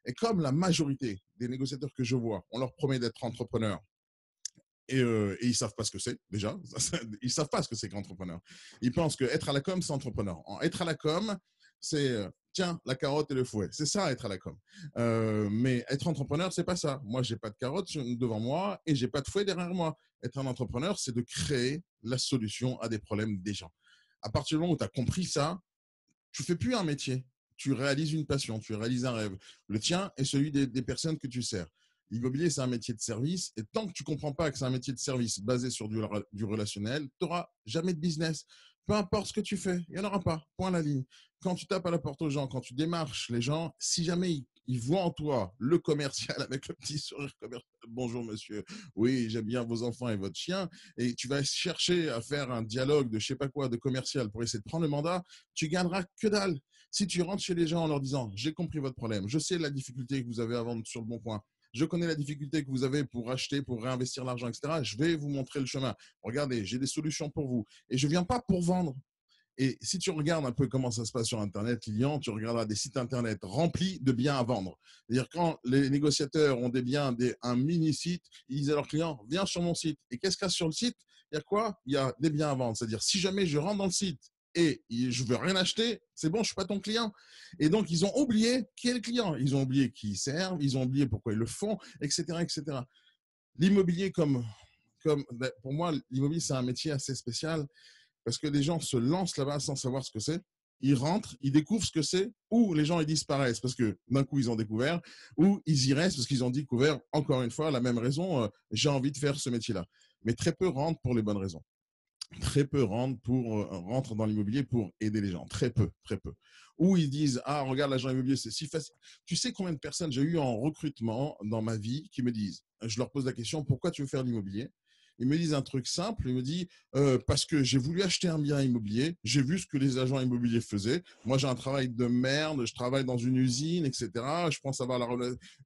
Et comme la majorité des négociateurs que je vois, on leur promet d'être entrepreneurs et ils savent pas ce que c'est déjà. Ils savent pas ce que c'est qu'entrepreneur. Ils pensent que être à la com, c'est entrepreneur. Être à la com, c'est tiens la carotte et le fouet. C'est ça être à la com. Mais être entrepreneur, c'est pas ça. Moi, j'ai pas de carotte devant moi et j'ai pas de fouet derrière moi. Être un entrepreneur, c'est de créer la solution à des problèmes des gens. À partir du moment où tu as compris ça, tu fais plus un métier. Tu réalises une passion, tu réalises un rêve. Le tien et celui des personnes que tu sers. L'immobilier, c'est un métier de service. Et tant que tu comprends pas que c'est un métier de service basé sur du relationnel, tu n'auras jamais de business. Peu importe ce que tu fais, il n'y en aura pas. Point à la ligne. Quand tu tapes à la porte aux gens, quand tu démarches les gens, si jamais ils voient en toi le commercial avec le petit sourire commercial, bonjour monsieur, oui, j'aime bien vos enfants et votre chien, et tu vas chercher à faire un dialogue de je sais pas quoi, de commercial pour essayer de prendre le mandat, tu gagneras que dalle. Si tu rentres chez les gens en leur disant j'ai compris votre problème, je sais la difficulté que vous avez à vendre sur le bon coin, je connais la difficulté que vous avez pour acheter, pour réinvestir l'argent, etc. Je vais vous montrer le chemin. Regardez, j'ai des solutions pour vous. Et je ne viens pas pour vendre. Et si tu regardes un peu comment ça se passe sur Internet, Lilian, tu regarderas des sites Internet remplis de biens à vendre. C'est-à-dire quand les négociateurs ont des biens, un mini-site, ils disent à leurs clients, viens sur mon site. Et qu'est-ce qu'il y a sur le site? Il y a quoi? Il y a des biens à vendre. C'est-à-dire, si jamais je rentre dans le site et je veux rien acheter, c'est bon, je suis pas ton client. Et donc, ils ont oublié qui est le client. Ils ont oublié qui ils servent, ils ont oublié pourquoi ils le font, etc., etc. L'immobilier, pour moi, l'immobilier, c'est un métier assez spécial parce que les gens se lancent là-bas sans savoir ce que c'est. Ils rentrent, ils découvrent ce que c'est, ou les gens ils disparaissent parce que d'un coup ils ont découvert, ou ils y restent parce qu'ils ont découvert, encore une fois, la même raison, j'ai envie de faire ce métier-là. Mais très peu rentrent pour les bonnes raisons. Très peu rentrent dans l'immobilier pour aider les gens. Très peu, très peu. Ou ils disent, ah, regarde, l'agent immobilier, c'est si facile. Tu sais combien de personnes j'ai eu en recrutement dans ma vie qui me disent, je leur pose la question, pourquoi tu veux faire de l'immobilier? Ils me disent un truc simple, ils me disent parce que j'ai voulu acheter un bien immobilier, j'ai vu ce que les agents immobiliers faisaient. Moi, j'ai un travail de merde, je travaille dans une usine, etc. Je pense avoir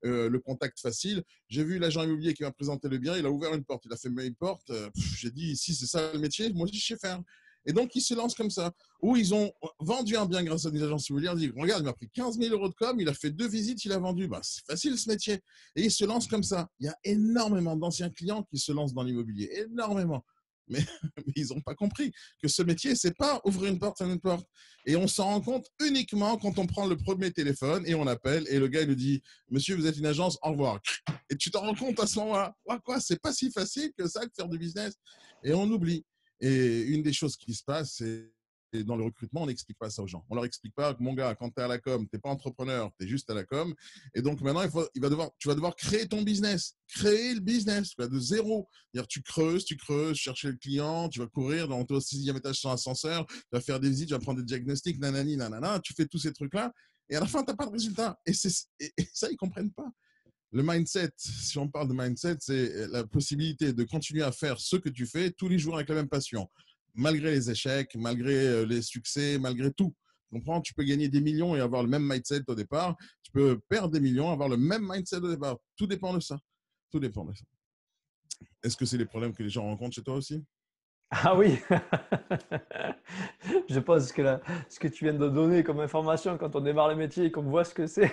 le contact facile. J'ai vu l'agent immobilier qui m'a présenté le bien, il a ouvert une porte, il a fait une porte. J'ai dit, si c'est ça le métier, moi aussi je sais faire. Et donc, ils se lancent comme ça. Ou ils ont vendu un bien grâce à des agences immobilières. Ils disent, regarde, il m'a pris 15 000 euros de com, il a fait 2 visites, il a vendu. Bah, c'est facile ce métier. Et ils se lancent comme ça. Il y a énormément d'anciens clients qui se lancent dans l'immobilier. Énormément. Mais, mais ils n'ont pas compris que ce métier, c'est pas ouvrir une porte, fermer une porte. Et on s'en rend compte uniquement quand on prend le premier téléphone et on appelle et le gars il nous dit, monsieur, vous êtes une agence, au revoir. Et tu t'en rends compte à ce moment-là. Quoi, c'est pas si facile que ça de faire du business. Et on oublie. Et une des choses qui se passe, c'est dans le recrutement, on n'explique pas ça aux gens. On leur explique pas que mon gars, quand tu es à la com, tu n'es pas entrepreneur, tu es juste à la com. Et donc maintenant, tu vas devoir créer ton business, créer le business de zéro. C'est-à-dire, tu creuses, chercher le client, tu vas courir, dans au 6e étage sans ascenseur, tu vas faire des visites, tu vas prendre des diagnostics, nanani, nanana, tu fais tous ces trucs-là. Et à la fin, tu n'as pas de résultat. Et ça, ils ne comprennent pas. Le mindset, si on parle de mindset, c'est la possibilité de continuer à faire ce que tu fais tous les jours avec la même passion, malgré les échecs, malgré les succès, malgré tout. Tu comprends? Tu peux gagner des millions et avoir le même mindset au départ. Tu peux perdre des millions, avoir le même mindset au départ. Tout dépend de ça. Tout dépend de ça. Est-ce que c'est les problèmes que les gens rencontrent chez toi aussi? Ah oui, je pense que ce que tu viens de donner comme information quand on démarre le métier et qu'on voit ce que c'est,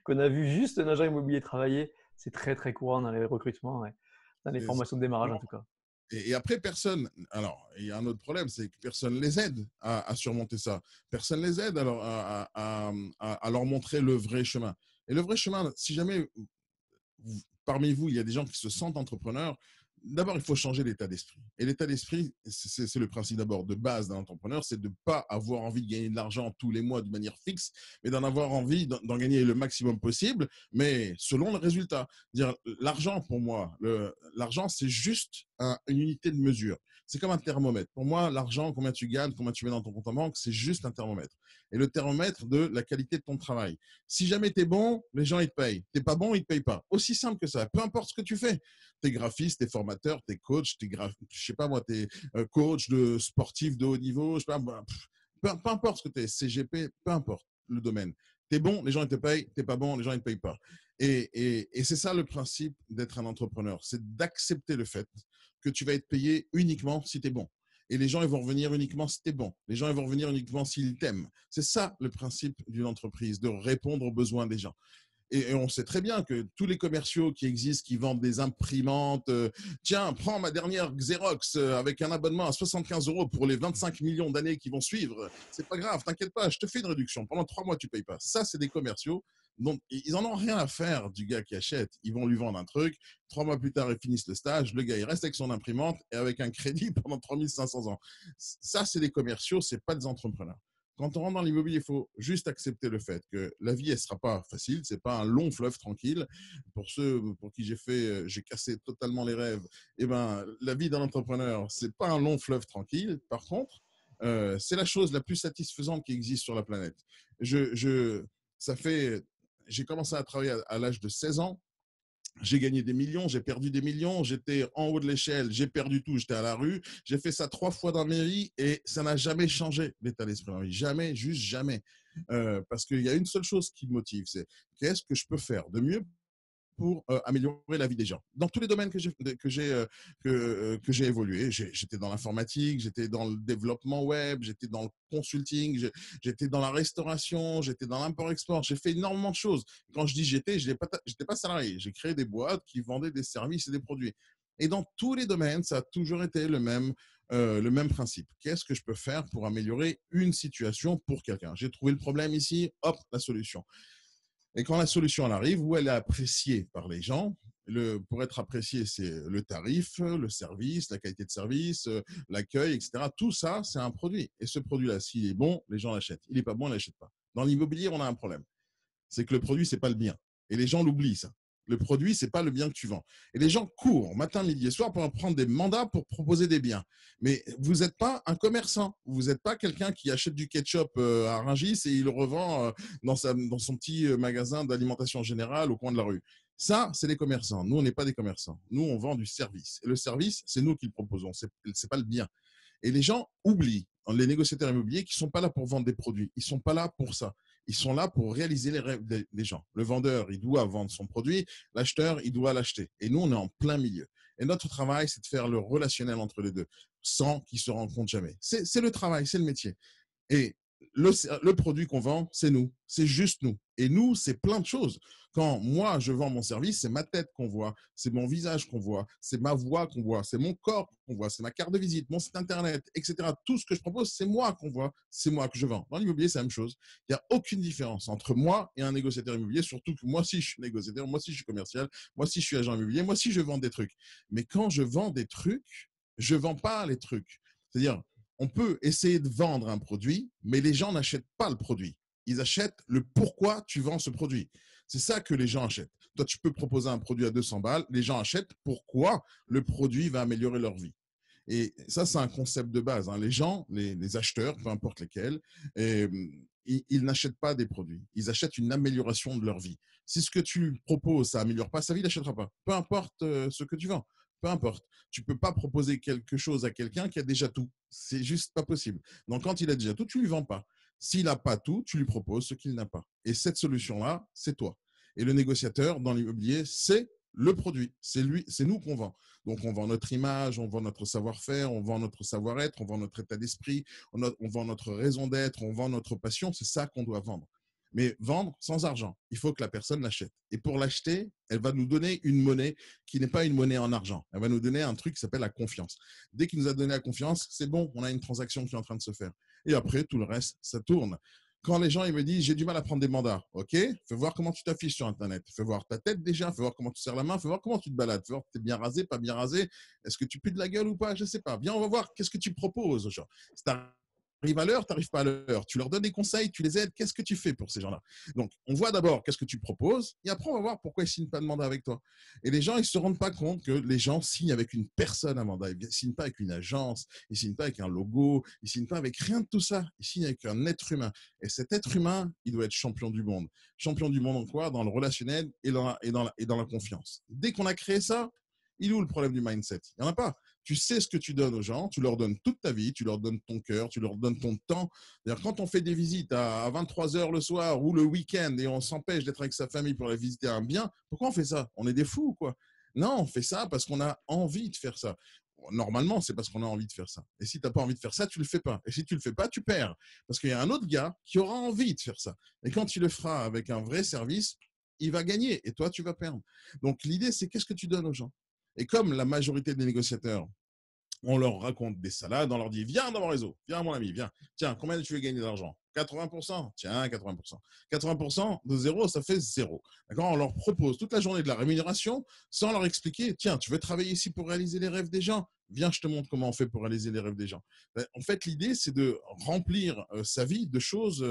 qu'on a vu juste un agent immobilier travailler, c'est très très courant dans les recrutements, ouais. Dans les formations de démarrage en tout cas. Et après, personne. Alors, il y a un autre problème, c'est que personne les aide à surmonter ça. Personne les aide alors à leur montrer le vrai chemin. Et le vrai chemin, si jamais parmi vous, il y a des gens qui se sentent entrepreneurs, d'abord, il faut changer l'état d'esprit. Et l'état d'esprit, c'est le principe d'abord de base d'un entrepreneur, c'est de ne pas avoir envie de gagner de l'argent tous les mois de manière fixe, mais d'en avoir envie d'en gagner le maximum possible, mais selon le résultat. L'argent, pour moi, l'argent, c'est juste une unité de mesure. C'est comme un thermomètre. Pour moi, l'argent, combien tu gagnes, combien tu mets dans ton compte en banque, c'est juste un thermomètre. Et le thermomètre de la qualité de ton travail. Si jamais tu es bon, les gens, ils te payent. Tu n'es pas bon, ils ne te payent pas. Aussi simple que ça. Peu importe ce que tu fais. Tu es graphiste, tu es formateur, tu es coach, je sais pas moi, tu es coach de sportif de haut niveau, je sais pas, peu importe ce que tu es, CGP, peu importe le domaine. Tu es bon, les gens ils te payent, tu n'es pas bon, les gens ils ne te payent pas. Et c'est ça le principe d'être un entrepreneur, c'est d'accepter le fait que tu vas être payé uniquement si tu es bon. Et les gens ils vont revenir uniquement si tu es bon. Les gens ils vont revenir uniquement s'ils t'aiment. C'est ça le principe d'une entreprise, de répondre aux besoins des gens. Et on sait très bien que tous les commerciaux qui existent, qui vendent des imprimantes, tiens, prends ma dernière Xerox avec un abonnement à 75 € pour les 25 millions d'années qui vont suivre. C'est pas grave, t'inquiète pas, je te fais une réduction. Pendant 3 mois, tu payes pas. Ça, c'est des commerciaux. Donc, ils en ont rien à faire du gars qui achète. Ils vont lui vendre un truc. 3 mois plus tard, ils finissent le stage. Le gars, il reste avec son imprimante et avec un crédit pendant 3500 ans. Ça, c'est des commerciaux, c'est pas des entrepreneurs. Quand on rentre dans l'immobilier, il faut juste accepter le fait que la vie, elle ne sera pas facile. Ce n'est pas un long fleuve tranquille. Pour ceux pour qui j'ai cassé totalement les rêves, eh ben, la vie d'un entrepreneur, ce n'est pas un long fleuve tranquille. Par contre, c'est la chose la plus satisfaisante qui existe sur la planète. J'ai commencé à travailler à l'âge de 16 ans. J'ai gagné des millions, j'ai perdu des millions, j'étais en haut de l'échelle, j'ai perdu tout, j'étais à la rue. J'ai fait ça 3 fois dans ma vie et ça n'a jamais changé l'état d'esprit. Jamais, juste jamais. Parce qu'il y a une seule chose qui me motive, c'est qu'est-ce que je peux faire de mieux pour améliorer la vie des gens. Dans tous les domaines que j'ai évolué, j'étais dans l'informatique, j'étais dans le développement web, j'étais dans le consulting, j'étais dans la restauration, j'étais dans l'import-export, j'ai fait énormément de choses. Quand je dis j'étais pas salarié, j'ai créé des boîtes qui vendaient des services et des produits. Et dans tous les domaines, ça a toujours été le même principe. Qu'est-ce que je peux faire pour améliorer une situation pour quelqu'un? J'ai trouvé le problème ici, hop, la solution. Et quand la solution elle arrive, où elle est appréciée par les gens, pour être apprécié, c'est le tarif, le service, la qualité de service, l'accueil, etc. Tout ça, c'est un produit. Et ce produit-là, s'il est bon, les gens l'achètent. Il n'est pas bon, ils ne l'achètent pas. Dans l'immobilier, on a un problème. C'est que le produit, ce n'est pas le bien. Et les gens l'oublient, ça. Le produit, ce n'est pas le bien que tu vends. Et les gens courent matin, midi et soir pour prendre des mandats pour proposer des biens. Mais vous n'êtes pas un commerçant. Vous n'êtes pas quelqu'un qui achète du ketchup à Rungis et il le revend dans son petit magasin d'alimentation générale au coin de la rue. Ça, c'est les commerçants. Nous, on n'est pas des commerçants. Nous, on vend du service. Et le service, c'est nous qui le proposons. Ce n'est pas le bien. Et les gens oublient, les négociateurs immobiliers, qui ne sont pas là pour vendre des produits. Ils ne sont pas là pour ça. Ils sont là pour réaliser les rêves des gens. Le vendeur, il doit vendre son produit. L'acheteur, il doit l'acheter. Et nous, on est en plein milieu. Et notre travail, c'est de faire le relationnel entre les deux, sans qu'ils se rencontrent jamais. C'est le travail, c'est le métier. Et le produit qu'on vend, c'est nous. C'est juste nous. Et nous, c'est plein de choses. Quand moi, je vends mon service, c'est ma tête qu'on voit, c'est mon visage qu'on voit, c'est ma voix qu'on voit, c'est mon corps qu'on voit, c'est ma carte de visite, mon site internet, etc. Tout ce que je propose, c'est moi qu'on voit, c'est moi que je vends. Dans l'immobilier, c'est la même chose. Il n'y a aucune différence entre moi et un négociateur immobilier, surtout que moi aussi, je suis négociateur, moi aussi, je suis commercial, moi aussi, je suis agent immobilier, moi aussi, je vends des trucs. Mais quand je vends des trucs, je ne vends pas les trucs. C'est-à-dire, on peut essayer de vendre un produit, mais les gens n'achètent pas le produit. Ils achètent le pourquoi tu vends ce produit. C'est ça que les gens achètent. Toi, tu peux proposer un produit à 200 balles, les gens achètent pourquoi le produit va améliorer leur vie. Et ça, c'est un concept de base. Les gens, les acheteurs, peu importe lesquels, ils n'achètent pas des produits. Ils achètent une amélioration de leur vie. Si ce que tu proposes, ça améliore pas sa vie, il n'achètera pas. Peu importe ce que tu vends. Peu importe. Tu peux pas proposer quelque chose à quelqu'un qui a déjà tout. C'est juste pas possible. Donc, quand il a déjà tout, tu lui vends pas. S'il n'a pas tout, tu lui proposes ce qu'il n'a pas. Et cette solution-là, c'est toi. Et le négociateur dans l'immobilier, c'est le produit. C'est lui, c'est nous qu'on vend. Donc, on vend notre image, on vend notre savoir-faire, on vend notre savoir-être, on vend notre état d'esprit, on vend notre raison d'être, on vend notre passion. C'est ça qu'on doit vendre. Mais vendre sans argent, il faut que la personne l'achète. Et pour l'acheter, elle va nous donner une monnaie qui n'est pas une monnaie en argent. Elle va nous donner un truc qui s'appelle la confiance. Dès qu'il nous a donné la confiance, c'est bon, on a une transaction qui est en train de se faire. Et après, tout le reste, ça tourne. Quand les gens ils me disent j'ai du mal à prendre des mandats, ok, fais voir comment tu t'affiches sur Internet, fais voir ta tête déjà, fais voir comment tu serres la main, fais voir comment tu te balades, fais voir si tu es bien rasé, pas bien rasé, est-ce que tu pues de la gueule ou pas, je ne sais pas. Viens, on va voir qu'est-ce que tu proposes aux gens. Si tu arrives à l'heure, tu n'arrives pas à l'heure, tu leur donnes des conseils, tu les aides, qu'est-ce que tu fais pour ces gens-là? Donc, on voit d'abord qu'est-ce que tu proposes et après, on va voir pourquoi ils ne signent pas de mandat avec toi. Et les gens, ils ne se rendent pas compte que les gens signent avec une personne un mandat, ils ne signent pas avec une agence, ils ne signent pas avec un logo, ils ne signent pas avec rien de tout ça, ils signent avec un être humain. Et cet être humain, il doit être champion du monde. Champion du monde en quoi? Dans le relationnel et dans la confiance. Dès qu'on a créé ça, il est où le problème du mindset? Il n'y en a pas. Tu sais ce que tu donnes aux gens, tu leur donnes toute ta vie, tu leur donnes ton cœur, tu leur donnes ton temps. D'ailleurs, quand on fait des visites à 23 heures le soir ou le week-end et on s'empêche d'être avec sa famille pour aller visiter un bien, pourquoi on fait ça? On est des fous ou quoi? Non, on fait ça parce qu'on a envie de faire ça. Normalement, c'est parce qu'on a envie de faire ça. Et si tu n'as pas envie de faire ça, tu ne le fais pas. Et si tu ne le fais pas, tu perds. Parce qu'il y a un autre gars qui aura envie de faire ça. Et quand il le fera avec un vrai service, il va gagner et toi, tu vas perdre. Donc, l'idée, c'est qu'est-ce que tu donnes aux gens? Et comme la majorité des négociateurs, on leur raconte des salades, on leur dit viens dans mon réseau, viens mon ami, viens. Tiens, combien tu veux gagner d'argent? 80%. Tiens, 80%. 80% de zéro, ça fait zéro. D'accord? On leur propose toute la journée de la rémunération sans leur expliquer tiens, tu veux travailler ici pour réaliser les rêves des gens? Viens, je te montre comment on fait pour réaliser les rêves des gens. En fait, l'idée, c'est de remplir sa vie de choses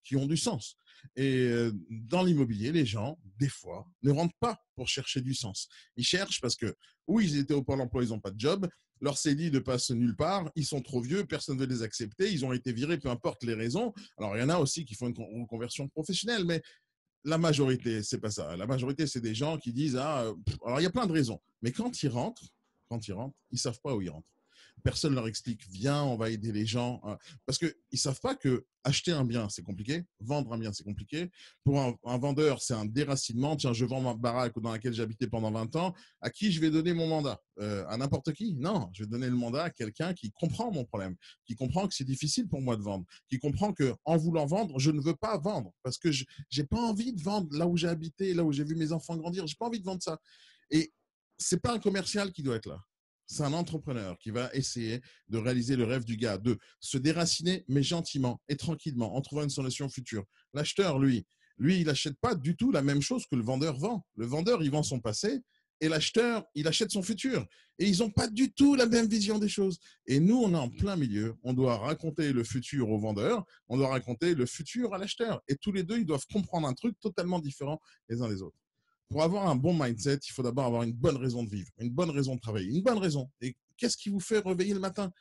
qui ont du sens. Et dans l'immobilier, les gens, des fois, ne rentrent pas pour chercher du sens. Ils cherchent parce que, oui, ils étaient au Pôle emploi, ils n'ont pas de job, leur CDI ne passe nulle part, ils sont trop vieux, personne ne veut les accepter, ils ont été virés, peu importe les raisons. Alors, il y en a aussi qui font une reconversion professionnelle, mais la majorité, c'est pas ça. La majorité, c'est des gens qui disent alors il y a plein de raisons, mais quand ils rentrent, ils savent pas où ils rentrent. Personne leur explique, viens, on va aider les gens. Parce qu'ils ne savent pas que acheter un bien, c'est compliqué. Vendre un bien, c'est compliqué. Pour un vendeur, c'est un déracinement. Tiens, je vends ma baraque dans laquelle j'habitais pendant 20 ans. À qui je vais donner mon mandat? À n'importe qui? Non, je vais donner le mandat à quelqu'un qui comprend mon problème, qui comprend que c'est difficile pour moi de vendre, qui comprend qu'en voulant vendre, je ne veux pas vendre parce que je n'ai pas envie de vendre là où j'ai habité, là où j'ai vu mes enfants grandir. Je n'ai pas envie de vendre ça. Et ce n'est pas un commercial qui doit être là. C'est un entrepreneur qui va essayer de réaliser le rêve du gars, de se déraciner, mais gentiment et tranquillement, en trouvant une solution future. L'acheteur, lui, il n'achète pas du tout la même chose que le vendeur vend. Le vendeur, il vend son passé et l'acheteur, il achète son futur. Et ils n'ont pas du tout la même vision des choses. Et nous, on est en plein milieu. On doit raconter le futur au vendeur, on doit raconter le futur à l'acheteur. Et tous les deux, ils doivent comprendre un truc totalement différent les uns des autres. Pour avoir un bon mindset, il faut d'abord avoir une bonne raison de vivre, une bonne raison de travailler, une bonne raison. Et qu'est-ce qui vous fait réveiller le matin?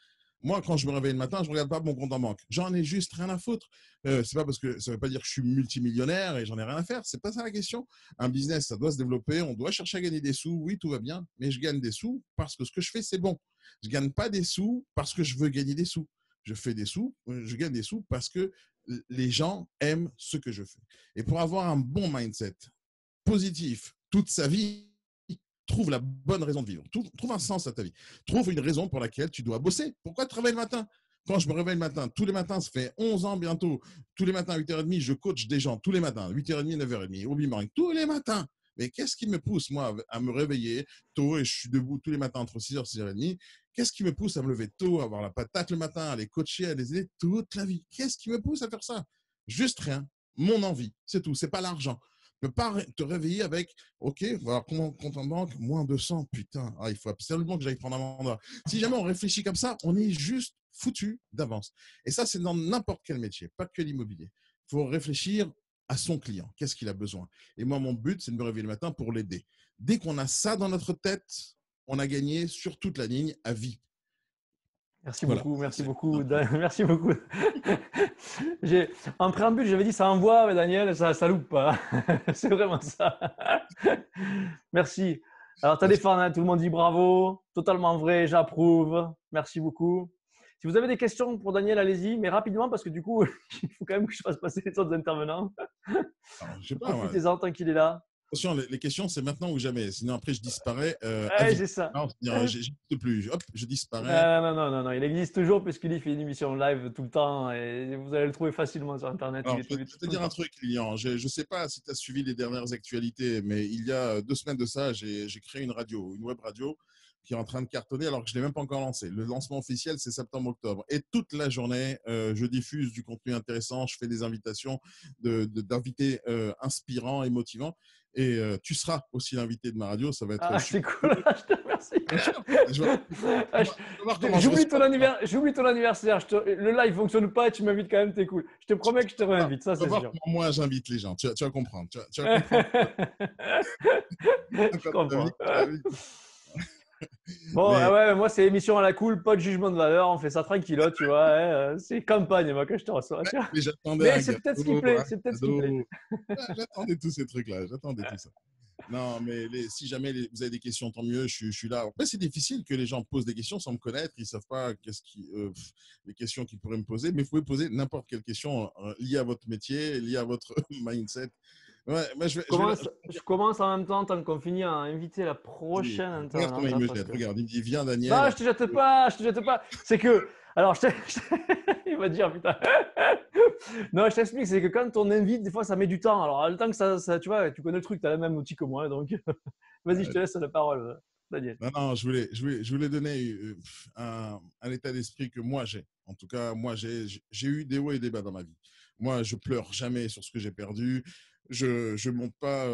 Moi, quand je me réveille le matin, je ne regarde pas mon compte en banque. J'en ai juste rien à foutre. C'est pas parce que ça ne veut pas dire que je suis multimillionnaire et j'en ai rien à faire. C'est pas ça la question. Un business, ça doit se développer. On doit chercher à gagner des sous. Oui, tout va bien. Mais je gagne des sous parce que ce que je fais, c'est bon. Je gagne pas des sous parce que je veux gagner des sous. Je fais des sous, je gagne des sous parce que les gens aiment ce que je fais. Et pour avoir un bon mindset, positif toute sa vie, trouve la bonne raison de vivre. Trouve un sens à ta vie. Trouve une raison pour laquelle tu dois bosser. Pourquoi tu travailles le matin? Quand je me réveille le matin, tous les matins, ça fait 11 ans bientôt, tous les matins à 8h30, je coach des gens, tous les matins, 8h30, 9h30, au Bimorning, tous les matins. Mais qu'est-ce qui me pousse, moi, à me réveiller tôt et je suis debout tous les matins entre 6h et 6h30? Qu'est-ce qui me pousse à me lever tôt, à avoir la patate le matin, à les coacher, à les aider toute la vie? Qu'est-ce qui me pousse à faire ça? Juste rien. Mon envie, c'est tout. C'est pas l'argent. Ne pas te réveiller avec OK, voilà, compte en banque, moins 200, putain, il faut absolument que j'aille prendre un mandat. Si jamais on réfléchit comme ça, on est juste foutu d'avance. Et ça, c'est dans n'importe quel métier, pas que l'immobilier. Il faut réfléchir à son client, qu'est-ce qu'il a besoin. Et moi, mon but, c'est de me réveiller le matin pour l'aider. Dès qu'on a ça dans notre tête, on a gagné sur toute la ligne à vie. Merci Voilà. beaucoup, merci C'est beaucoup, important. merci beaucoup. En préambule, j'avais dit ça envoie, mais Daniel, ça loupe pas. C'est vraiment ça. Merci. Alors, tu as des Merci. fans, hein, tout le monde dit bravo, totalement vrai, j'approuve. Merci beaucoup. Si vous avez des questions pour Daniel, allez-y, mais rapidement parce que du coup, il faut quand même que je fasse passer les autres intervenants. Alors, je sais pas, moi. Profitez-en tant qu'il est là. Attention, les questions, c'est maintenant ou jamais. Sinon, après, je disparais à Ouais, vie. c'est ça. Non, c'est-à-dire, j'existe plus. Hop, je disparais. Non, il existe toujours puisqu'il fait une émission live tout le temps et vous allez le trouver facilement sur Internet. Il Alors, est je vais te tout le dire un temps. truc, Lilian. Je ne sais pas si tu as suivi les dernières actualités, mais il y a 2 semaines de ça, j'ai créé une radio, une web radio qui est en train de cartonner alors que je ne l'ai même pas encore lancé. Le lancement officiel, c'est septembre-octobre. Et toute la journée, je diffuse du contenu intéressant, je fais des invitations d'invités inspirants et motivants. Et tu seras aussi l'invité de ma radio, ça va être Ah, c'est super. cool, je te remercie. Bien sûr. Ah, Tu vas voir comment je J'oublie reçois. j'oublie ton anniversaire. Le live fonctionne pas et tu m'invites quand même, t'es cool. Je te promets que je te réinvite, ça Tu vas c'est voir sûr. comment moi j'invite les gens. Tu vas comprendre. Tu vas comprendre. Je Quand tu comprends. invites, tu invites. Bon, Mais ouais, moi c'est émission à la cool, pas de jugement de valeur, on fait ça tranquille, tu vois. C'est campagne, moi, que je te reçois, tu vois. Mais j'attendais Mais un c'est peut-être ce qui gâteau, plaît, un c'est peut-être ce qui plaît. cadeau. J'attendais tous ces trucs-là. J'attendais tout ça. Non, mais si jamais vous avez des questions, tant mieux. Je suis là. Après, c'est difficile que les gens posent des questions sans me connaître. Ils ne savent pas les questions qu'ils pourraient me poser. Mais vous pouvez poser n'importe quelle question liée à votre métier, liée à votre mindset. Ouais, moi, Je commence en même temps, tant qu'on finit, à inviter la vas-y, prochaine regarde comment intervenante. il Hein, me parce jette. que... Regarde, il me dit viens, Daniel. Non, je te jette pas, je te jette pas. C'est que, alors, il va dire, putain. Non, je t'explique, c'est que quand on invite, des fois, ça met du temps. Alors, le temps que tu vois, tu connais le truc, tu as le même outil que moi, donc vas-y, je te laisse la parole, Daniel. Non, je voulais donner un état d'esprit que moi j'ai. En tout cas, moi j'ai eu des hauts et des bas dans ma vie. Moi, je pleure jamais sur ce que j'ai perdu. Je monte pas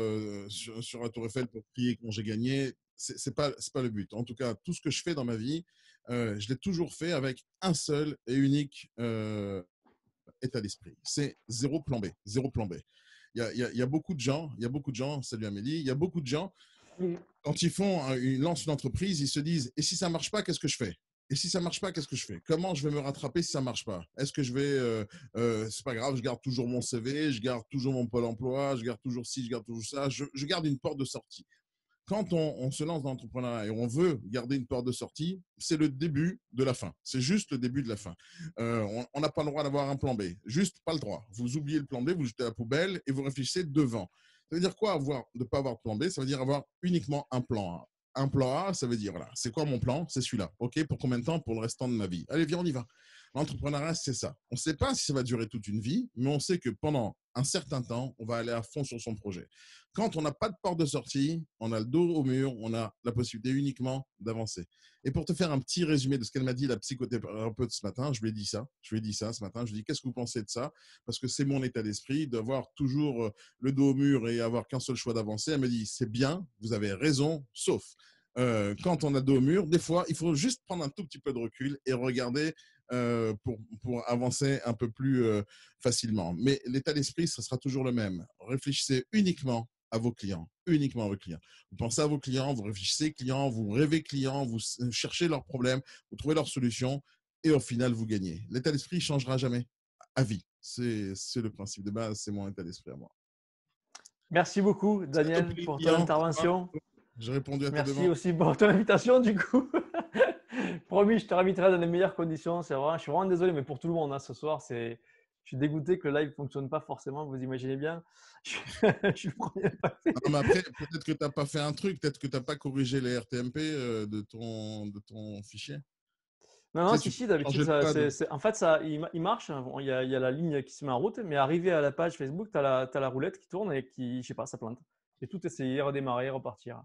sur la Tour Eiffel pour crier quand j'ai gagné. C'est pas le but. En tout cas, tout ce que je fais dans ma vie, je l'ai toujours fait avec un seul et unique état d'esprit. C'est zéro plan B, zéro plan B. Il y a beaucoup de gens, salut Amélie, il y a beaucoup de gens quand ils lancent une entreprise, ils se disent et si ça marche pas, qu'est-ce que je fais? Et si ça marche pas, qu'est-ce que je fais? Comment je vais me rattraper si ça marche pas? Est-ce que je vais c'est pas grave, je garde toujours mon CV, je garde toujours mon Pôle emploi, je garde toujours ci, je garde toujours ça, je garde une porte de sortie. Quand on se lance dans l'entrepreneuriat et on veut garder une porte de sortie, c'est le début de la fin. C'est juste le début de la fin. On n'a pas le droit d'avoir un plan B. Juste pas le droit. Vous oubliez le plan B, vous le jetez à la poubelle et vous réfléchissez devant. Ça veut dire quoi de ne pas avoir de plan B? Ça veut dire avoir uniquement un plan A. Un plan A, ça veut dire, voilà, c'est quoi mon plan? C'est celui-là. OK, pour combien de temps? Pour le restant de ma vie. Allez, viens, on y va. L'entrepreneuriat, c'est ça. On ne sait pas si ça va durer toute une vie, mais on sait que pendant un certain temps, on va aller à fond sur son projet. Quand on n'a pas de porte de sortie, on a le dos au mur, on a la possibilité uniquement d'avancer. Et pour te faire un petit résumé de ce qu'elle m'a dit, la psychothérapeute ce matin, je lui ai dit ça ce matin, je lui ai dit qu'est-ce que vous pensez de ça? Parce que c'est mon état d'esprit d'avoir toujours le dos au mur et avoir qu'un seul choix d'avancer. Elle m'a dit c'est bien, vous avez raison, sauf quand on a le dos au mur, des fois, il faut juste prendre un tout petit peu de recul et regarder pour avancer un peu plus facilement. Mais l'état d'esprit, ça sera toujours le même. Réfléchissez uniquement à vos clients, uniquement à vos clients. Vous pensez à vos clients, vous réfléchissez clients, vous rêvez clients, vous cherchez leurs problèmes, vous trouvez leurs solutions et au final, vous gagnez. L'état d'esprit ne changera jamais à vie. C'est le principe de base, c'est mon état d'esprit à moi. Merci beaucoup, Daniel, pour ton intervention. J'ai répondu à ta demande. Merci aussi pour ton invitation, du coup. Promis, je te réinviterai dans les meilleures conditions. Je suis vraiment désolé, mais pour tout le monde, hein, ce soir, je suis dégoûté que le live ne fonctionne pas forcément. Vous imaginez bien. Je suis le premier à pas fait. Non, mais après, peut-être que tu n'as pas fait un truc, peut-être que tu n'as pas corrigé les RTMP de ton fichier. Non, si, d'habitude, en fait, il marche. Bon, il y a la ligne qui se met en route, mais arrivé à la page Facebook, tu as la roulette qui tourne et qui, je sais pas, ça plante. J'ai tout essayé, redémarrer, repartir.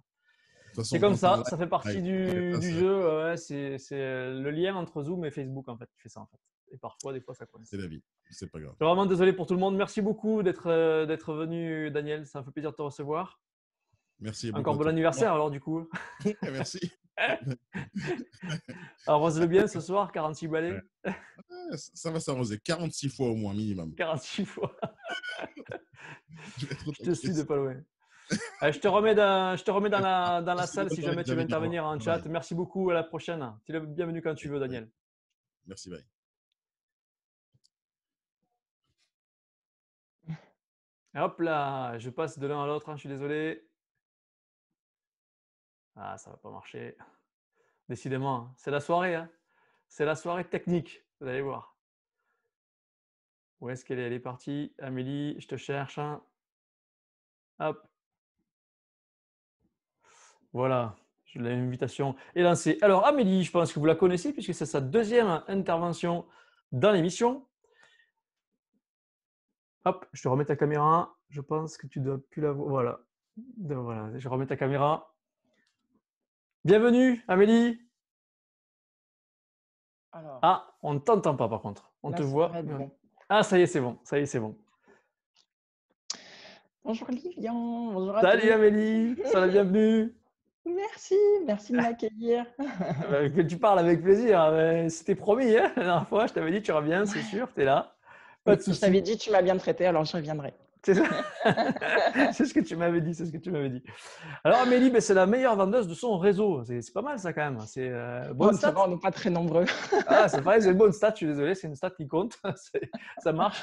C'est comme ça, ça fait partie du jeu. Ouais, c'est le lien entre Zoom et Facebook, en fait, qui fait ça, en fait. Et parfois, des fois, ça coince. C'est la vie, c'est pas grave. Je suis vraiment désolé pour tout le monde. Merci beaucoup d'être venu, Daniel. Ça me fait plaisir de te recevoir. Merci. Encore bon anniversaire, alors, du coup. Merci. Arrose-le bien ce soir, 46 balais. Ça va s'arroser 46 fois au moins, minimum. 46 fois. Je te suis de pas loin. Je te remets dans la salle si jamais tu veux intervenir en chat. Merci beaucoup. À la prochaine. Tu es le bienvenu quand tu veux, Daniel. Merci, bye. Et hop là, je passe de l'un à l'autre, hein, je suis désolé. Ah, ça va pas marcher. Décidément, hein, c'est la soirée, hein. C'est la soirée technique, vous allez voir. Où est-ce qu'elle est? Elle est partie. Amélie, je te cherche, hein. Hop, voilà, l'invitation est lancée. Alors Amélie, je pense que vous la connaissez puisque c'est sa deuxième intervention dans l'émission. Hop, je te remets ta caméra. Je pense que tu dois plus la voir. Voilà. Voilà, je remets ta caméra. Bienvenue, Amélie. Alors, Ah, on ne t'entend pas par contre. On là, te ça voit. devrait être bon. Ah, ça y est, c'est bon. Ça y est, c'est bon. Bonjour Lilian, bonjour à Salut tous. Amélie, sois la bienvenue. Merci, merci de m'accueillir. Que tu parles avec plaisir. C'était promis, hein, la dernière fois. Je t'avais dit, tu reviens, c'est sûr, tu es là. Pas Oui, de je t'avais souci. dit, tu m'as bien traité, alors je reviendrai. C'est ça. C'est ce que tu m'avais dit. C'est ce que tu m'avais dit. Alors Amélie, ben, c'est la meilleure vendeuse de son réseau. C'est pas mal ça quand même. C'est bonne Bon, ça stat. va, on n'est pas très nombreux. Ah, c'est pareil, c'est une bonne stat. Je suis désolé, c'est une stat qui compte. Ça marche.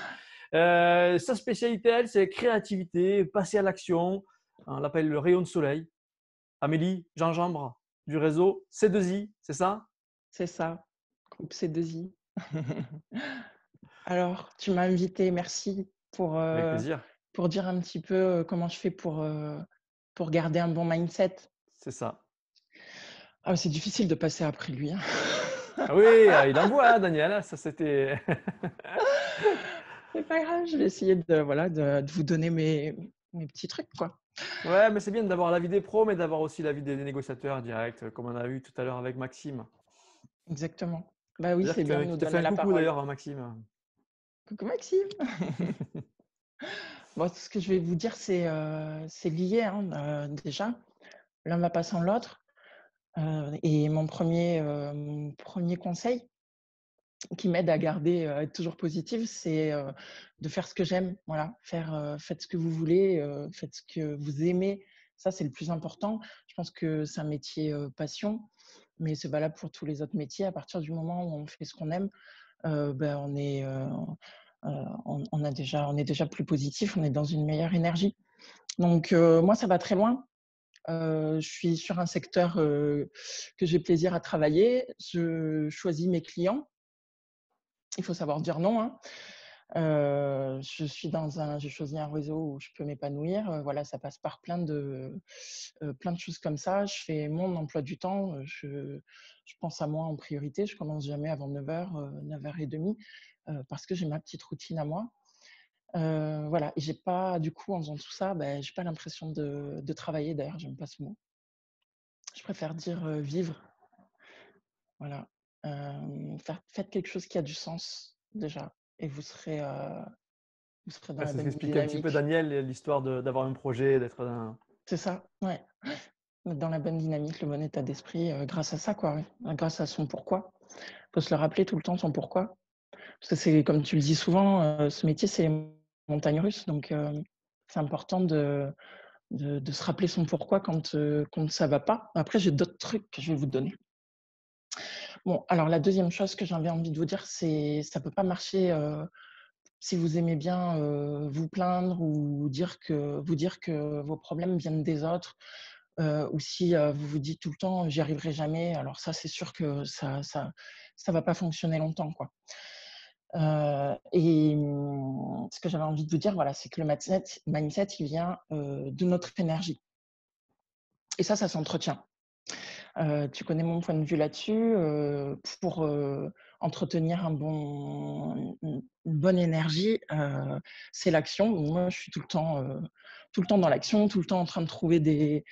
Sa spécialité, elle, c'est créativité, passer à l'action. On l'appelle le rayon de soleil. Amélie, gingembre du réseau C2I, c'est ça? C'est ça, groupe C2I. Alors, tu m'as invité, merci Avec plaisir. pour dire un petit peu comment je fais pour garder un bon mindset. C'est ça. Ah, c'est difficile de passer après lui, hein. Ah oui, il envoie, hein, Daniel. Ça, c'était. C'est pas grave, je vais essayer de vous donner mes petits trucs, quoi. Ouais, mais c'est bien d'avoir l'avis des pros, mais d'avoir aussi l'avis des négociateurs directs, comme on a vu tout à l'heure avec Maxime. Exactement. Bah oui, D'ailleurs, c'est bien de qui nous te fait donner un la coucou parole. d'ailleurs, hein, Maxime. Coucou Maxime. Bon, ce que je vais vous dire, c'est lié, hein, déjà. L'un va pas sans l'autre. Et mon premier conseil qui m'aide à garder, à être toujours positive, c'est de faire ce que j'aime. Voilà, faites ce que vous voulez, faites ce que vous aimez. Ça, c'est le plus important. Je pense que c'est un métier passion, mais c'est valable pour tous les autres métiers. À partir du moment où on fait ce qu'on aime, ben, on est déjà plus positif, on est dans une meilleure énergie. Donc, moi, ça va très loin. Je suis sur un secteur que j'ai plaisir à travailler. Je choisis mes clients. Il faut savoir dire non, hein. J'ai choisi un réseau où je peux m'épanouir. Voilà, ça passe par plein de choses comme ça. Je fais mon emploi du temps. Je pense à moi en priorité. Je commence jamais avant 9h, 9h30, parce que j'ai ma petite routine à moi. Voilà, et j'ai pas, du coup, en faisant tout ça, ben, j'ai pas l'impression de travailler. D'ailleurs, j'aime pas ce mot. Je préfère dire vivre. Voilà. Faites quelque chose qui a du sens déjà, et vous serez dans Ouais, la c'est ce bonne qu'expliquait un petit peu dynamique. Daniel, l'histoire d'avoir un projet, d'être dans. C'est ça, ouais. Dans la bonne dynamique, le bon état d'esprit, grâce à ça, quoi, ouais. Grâce à son pourquoi. Il faut se le rappeler tout le temps, son pourquoi. Parce que c'est, comme tu le dis souvent, ce métier, c'est les montagnes russes. Donc, c'est important de se rappeler son pourquoi quand ça va pas. Après, j'ai d'autres trucs que je vais vous donner. Bon, alors la deuxième chose que j'avais envie de vous dire, c'est ça peut pas marcher si vous aimez bien vous plaindre ou vous dire que vos problèmes viennent des autres, ou si vous vous dites tout le temps j'y arriverai jamais. Alors ça, c'est sûr que ça va pas fonctionner longtemps, quoi. Ce que j'avais envie de vous dire, voilà, c'est que le mindset, il vient de notre énergie. Et ça s'entretient. Tu connais mon point de vue là-dessus. Pour entretenir une bonne énergie, c'est l'action. Moi, je suis tout le temps dans l'action, tout le temps en train de trouver des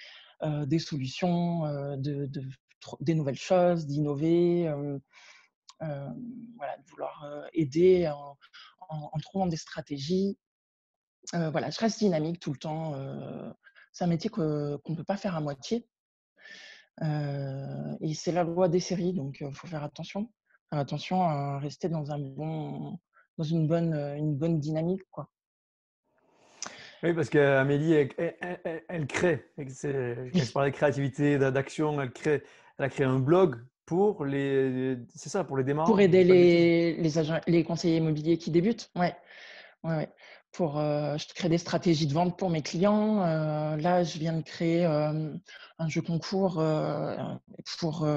solutions, des nouvelles choses, d'innover, voilà, de vouloir aider en trouvant des stratégies. Voilà, je reste dynamique tout le temps. C'est un métier qu'on ne peut pas faire à moitié. Et c'est la loi des séries, donc il faut faire attention. Faire attention à rester dans une bonne dynamique, quoi. Oui, parce qu'Amélie, elle crée. Quand je parlais de créativité, d'action, elle a créé un blog c'est ça, pour les Pour démarrants, si je aider dis pas de bêtises. les agents, les conseillers immobiliers qui débutent. Ouais, ouais, ouais. Je crée des stratégies de vente pour mes clients. Là, je viens de créer un jeu concours pour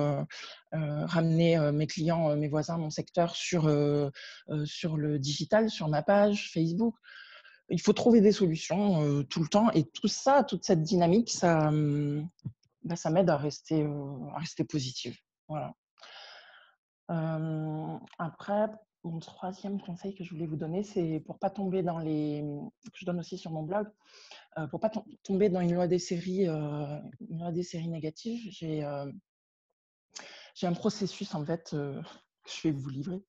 ramener mes clients, mes voisins, mon secteur sur le digital, sur ma page Facebook. Il faut trouver des solutions tout le temps, et tout ça, toute cette dynamique, ça, ça m'aide à rester positive. Voilà. Après, mon troisième conseil que je voulais vous donner, c'est pour pas tomber dans que je donne aussi sur mon blog, pour pas tomber dans une loi des séries négatives. J'ai un processus en fait que je vais vous livrer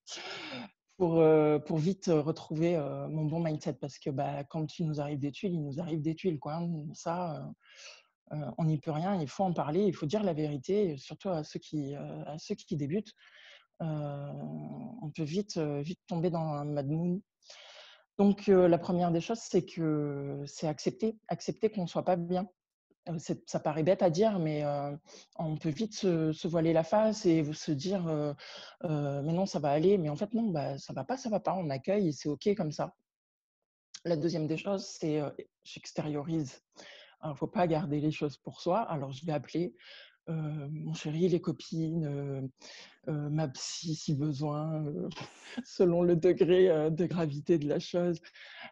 pour vite retrouver mon bon mindset, parce que quand il nous arrive des tuiles, il nous arrive des tuiles, quoi, hein. Ça, on n'y peut rien. Il faut en parler, il faut dire la vérité, surtout à ceux qui débutent. On peut vite tomber dans un mad moon. Donc, la première des choses, c'est accepter qu'on ne soit pas bien. Ça paraît bête à dire, mais on peut vite se voiler la face et se dire mais non, ça va aller. Mais en fait, non, ça va pas. On accueille et c'est OK comme ça. La deuxième des choses, c'est j'extériorise. Il ne faut pas garder les choses pour soi. Alors, je vais appeler mon chéri, les copines, ma psy si besoin, selon le degré de gravité de la chose.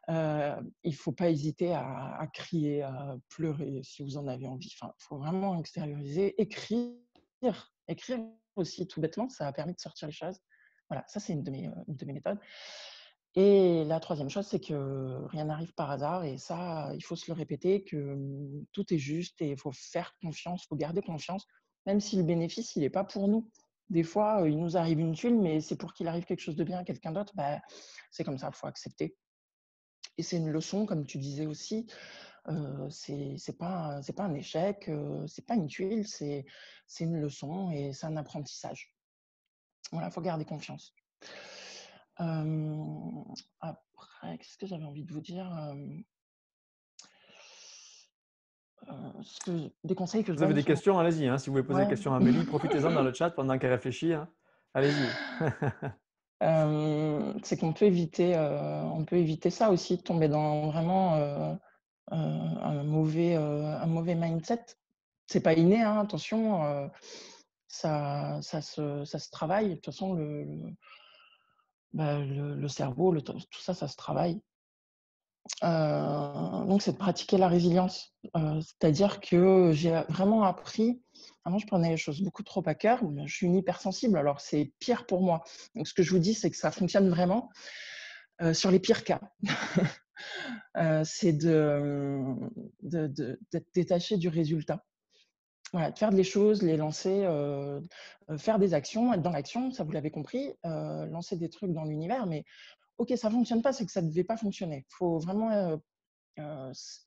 Il ne faut pas hésiter à crier, à pleurer si vous en avez envie. Enfin, il faut vraiment extérioriser, écrire aussi tout bêtement, ça a permis de sortir les choses. Voilà, ça c'est une de mes méthodes. Et la troisième chose, c'est que rien n'arrive par hasard, et ça, il faut se le répéter, que tout est juste et il faut faire confiance, il faut garder confiance, même si le bénéfice, il n'est pas pour nous. Des fois, il nous arrive une tuile, mais c'est pour qu'il arrive quelque chose de bien à quelqu'un d'autre. C'est comme ça, il faut accepter. Et c'est une leçon, comme tu disais aussi, c'est pas un échec, c'est pas une tuile, c'est une leçon et c'est un apprentissage. Voilà, il faut garder confiance. Après, qu'est-ce que j'avais envie de vous dire? Des conseils que je Vous avez donne des sur mon... questions, allez-y, hein. Si vous voulez poser des Ouais. questions à Amélie, profitez-en dans le chat pendant qu'elle réfléchit, hein. Allez-y. C'est qu'on peut éviter, ça aussi, de tomber dans vraiment un mauvais mindset. C'est pas inné, hein, attention, ça se travaille. De toute façon, le cerveau, tout ça, ça se travaille. Donc, c'est de pratiquer la résilience. C'est-à-dire que j'ai vraiment appris. Avant, je prenais les choses beaucoup trop à cœur. Je suis une hypersensible, alors c'est pire pour moi. Donc, ce que je vous dis, c'est que ça fonctionne vraiment sur les pires cas. C'est d'être détaché du résultat. Voilà, de faire les choses, les lancer, faire des actions, être dans l'action, ça vous l'avez compris, lancer des trucs dans l'univers, mais OK, ça ne fonctionne pas, c'est que ça ne devait pas fonctionner. Il faut vraiment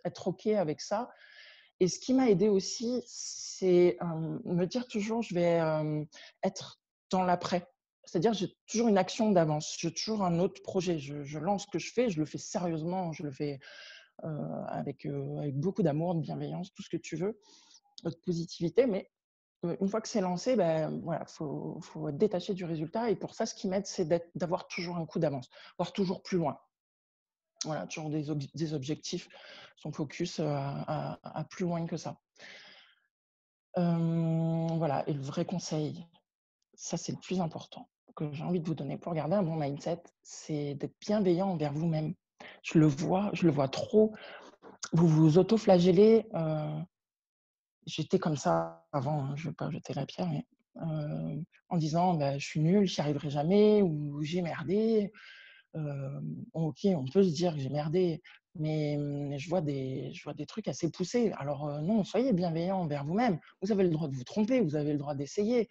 être OK avec ça. Et ce qui m'a aidé aussi, c'est me dire toujours, je vais être dans l'après. C'est-à-dire, j'ai toujours une action d'avance, j'ai toujours un autre projet. Je lance ce que je fais, je le fais sérieusement, je le fais avec beaucoup d'amour, de bienveillance, tout ce que tu veux, de positivité. Mais une fois que c'est lancé, voilà, faut être détaché du résultat. Et pour ça, ce qui m'aide, c'est d'avoir toujours un coup d'avance, voir toujours plus loin. Voilà, toujours des objectifs, son focus à plus loin que ça. Voilà, et le vrai conseil, ça c'est le plus important que j'ai envie de vous donner pour garder un bon mindset, c'est d'être bienveillant envers vous-même. Je le vois trop. Vous vous auto-flagellez. J'étais comme ça avant, hein, je ne vais pas jeter la pierre, mais en disant je suis nulle, j'y arriverai jamais, ou j'ai merdé. OK, on peut se dire que j'ai merdé, mais je vois des trucs assez poussés. Alors non, soyez bienveillant envers vous-même. Vous avez le droit de vous tromper, vous avez le droit d'essayer.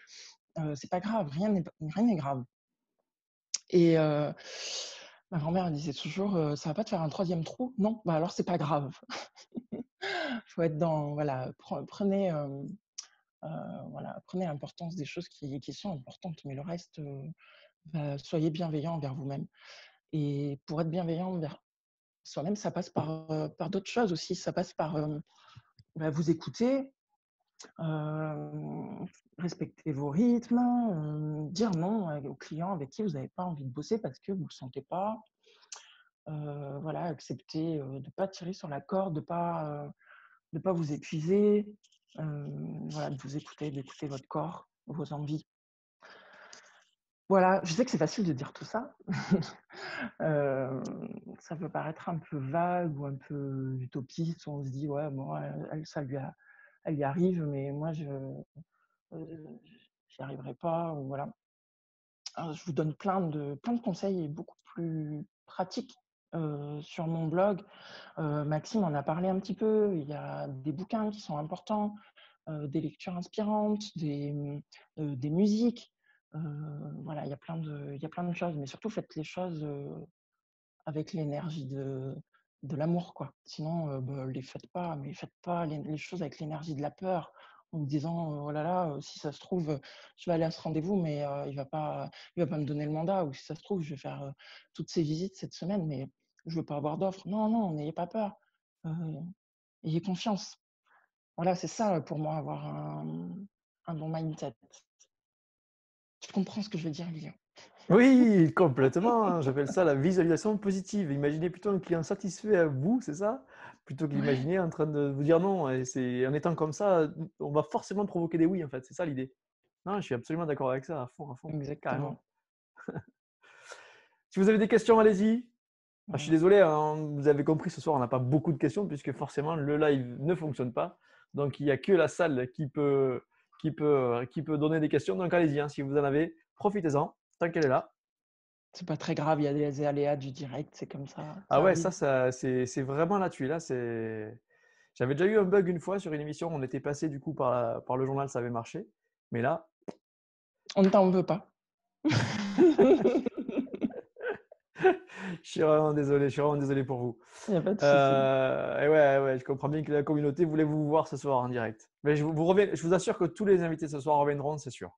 C'est pas grave, rien n'est grave. Et ma grand-mère elle disait toujours ça va pas te faire un troisième trou? Non, alors c'est pas grave. Faut être dans voilà, prenez prenez l'importance des choses qui sont importantes, mais le reste, soyez bienveillant envers vous-même. Et pour être bienveillant envers soi-même, ça passe par d'autres choses aussi. Ça passe par vous écouter, respecter vos rythmes, dire non aux clients avec qui vous n'avez pas envie de bosser parce que vous ne le sentez pas. Voilà, accepter de ne pas tirer sur la corde, de pas vous épuiser, voilà, de vous écouter, d'écouter votre corps, vos envies. Voilà, je sais que c'est facile de dire tout ça. Ça peut paraître un peu vague ou un peu utopiste, où on se dit: «Ouais, bon, elle, elle y arrive, mais moi j'y arriverai pas», ou voilà. Alors, je vous donne plein de conseils et beaucoup plus pratiques, sur mon blog. Maxime en a parlé un petit peu. Il y a des bouquins qui sont importants, des lectures inspirantes, des musiques. Heu, voilà, il y a plein de choses, mais surtout faites les choses, avec l'énergie de l'amour, quoi. Sinon, les faites pas, mais faites pas les choses avec l'énergie de la peur, en vous disant: «Oh là là, si ça se trouve, je vais aller à ce rendez-vous, mais il va pas me donner le mandat», ou «Si ça se trouve, je vais faire, toutes ces visites cette semaine, mais je veux pas avoir d'offre». Non, non, n'ayez pas peur, heu, ayez confiance. Voilà, c'est ça, pour moi, avoir un bon mindset. Tu comprends ce que je veux dire, Lilian? Oui, complètement, hein. J'appelle ça la visualisation positive. Imaginez plutôt un client satisfait à vous, c'est ça? Plutôt que Ouais, l'imaginer en train de vous dire non. Et c'est en étant comme ça, on va forcément provoquer des oui, en fait. C'est ça l'idée. Non, je suis absolument d'accord avec ça, à fond, carrément. exactement. Si vous avez des questions, allez-y. Ah, je suis Voilà. désolé, hein, vous avez compris, ce soir, on n'a pas beaucoup de questions puisque forcément, le live ne fonctionne pas. Donc, il n'y a que la salle qui peut donner des questions. Donc, allez-y, hein, si vous en avez, profitez-en, tant qu'elle est là. C'est pas très grave, il y a des aléas du direct, c'est comme Ah ça ouais, arrive. c'est vraiment là-dessus. Là, j'avais déjà eu un bug une fois sur une émission. On était passé du coup par le journal, ça avait marché. Mais là, On ne t'en veut pas. je suis vraiment désolé pour vous. Il y a pas de souci. Et ouais, ouais, je comprends bien que la communauté voulait vous voir ce soir en direct. Mais je vous assure que tous les invités ce soir reviendront, c'est sûr.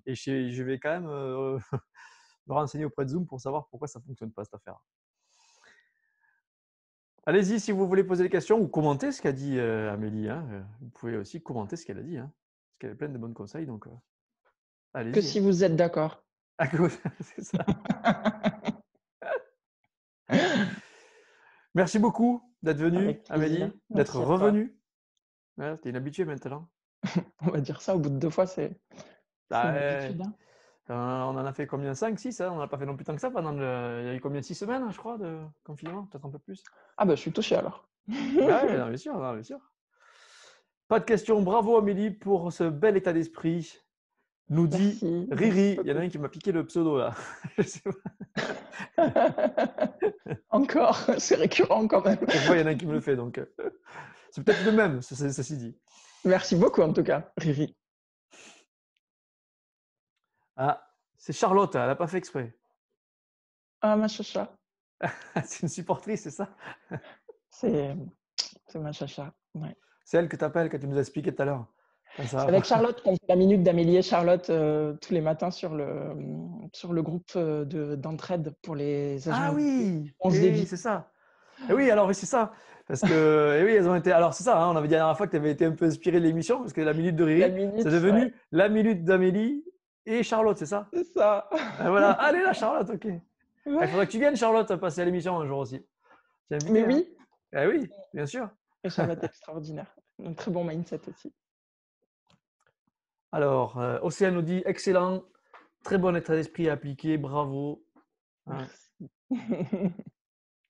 Et je vais quand même me renseigner auprès de Zoom pour savoir pourquoi ça ne fonctionne pas cette affaire. Allez-y si vous voulez poser des questions ou commenter ce qu'a dit Amélie, hein. Vous pouvez aussi commenter ce qu'elle a dit, hein, parce qu'elle a plein de bons conseils. Donc, Que allez-y, hein. si vous êtes d'accord. À cause, c'est ça. Merci beaucoup d'être venue, Avec plaisir. Amélie, d'être Merci à toi. revenue. Ouais, t'es une habituée maintenant. On va dire ça, au bout de 2 fois, c'est Bah, une habitude, hein. on en a fait combien? 5, 6, hein? On n'a pas fait non plus tant que ça pendant il y a eu combien? 6 semaines, je crois, de confinement? Peut-être un peu plus. Ah bah, je suis touchée alors. Ah ouais, non, bien sûr, non, bien sûr. Pas de questions. Bravo Amélie pour ce bel état d'esprit. Nous dit Merci Riri. Il y en a beaucoup. un qui m'a piqué le pseudo là. Je sais pas. Encore, c'est récurrent quand même. Chaque fois, il y en a un qui me le fait. Donc, c'est peut-être le même, ceci dit. Merci beaucoup en tout cas, Riri. Ah, c'est Charlotte, elle n'a pas fait exprès. Ah ma chacha, C'est une supportrice, c'est ça? c'est ma chacha, ouais. C'est elle que tu appelles quand tu nous as expliqué tout à l'heure. Quand ça C'est va avec pas. Charlotte qu'on fait la minute d'Amélie et Charlotte, tous les matins sur le groupe, d'entraide pour les agents Ah immobiliers. oui, On se oui, dévie. c'est ça. Et oui, alors oui, c'est ça. Parce que, et oui, elles ont été. Alors, c'est ça, hein, on avait dit la dernière fois que tu avais été un peu inspiré de l'émission, parce que la minute de La Riri, c'est minute, ouais, devenu la minute d'Amélie et Charlotte, c'est ça? c'est ça. Ah, voilà. Allez là, Charlotte, ok. Il Ouais. faudrait que tu viennes, Charlotte, passer à l'émission un jour aussi. T'es Mais invité, hein? oui, Eh oui, bien sûr. et Charlotte est extraordinaire. Un très bon mindset aussi. Alors, Océane nous dit excellent, très bon état d'esprit appliqué, bravo. Hein. Merci.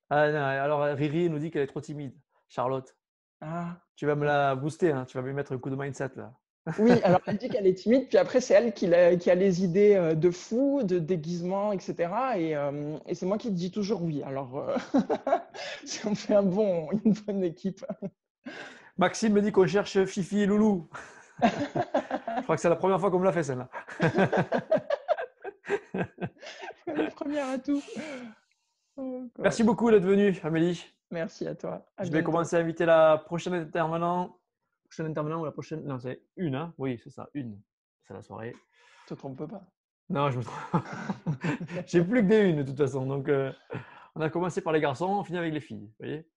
Ah, non, alors, Riri nous dit qu'elle est trop timide. Charlotte, Ah, tu vas me ouais. la booster, hein, tu vas me mettre un coup de mindset là. Oui, alors elle dit qu'elle est timide, puis après c'est elle qui a les idées, de fou, de déguisement et cetera, et c'est moi qui dis toujours oui. Alors, si on fait une bonne équipe. Maxime me dit qu'on cherche Fifi et Loulou. Je crois que c'est la première fois qu'on me l'a fait celle-là. Les premières à tout. Oh God. Merci beaucoup d'être venu, Amélie. Merci à toi. À Je vais bientôt. commencer à inviter la prochaine intervenant. Prochaine intervenant ou la prochaine. Non, c'est une, hein? Oui, c'est ça, une. C'est la soirée. Te trompe pas. Non, je me trompe. J'ai plus que des une de toute façon. Donc, on a commencé par les garçons, on finit avec les filles. Vous voyez?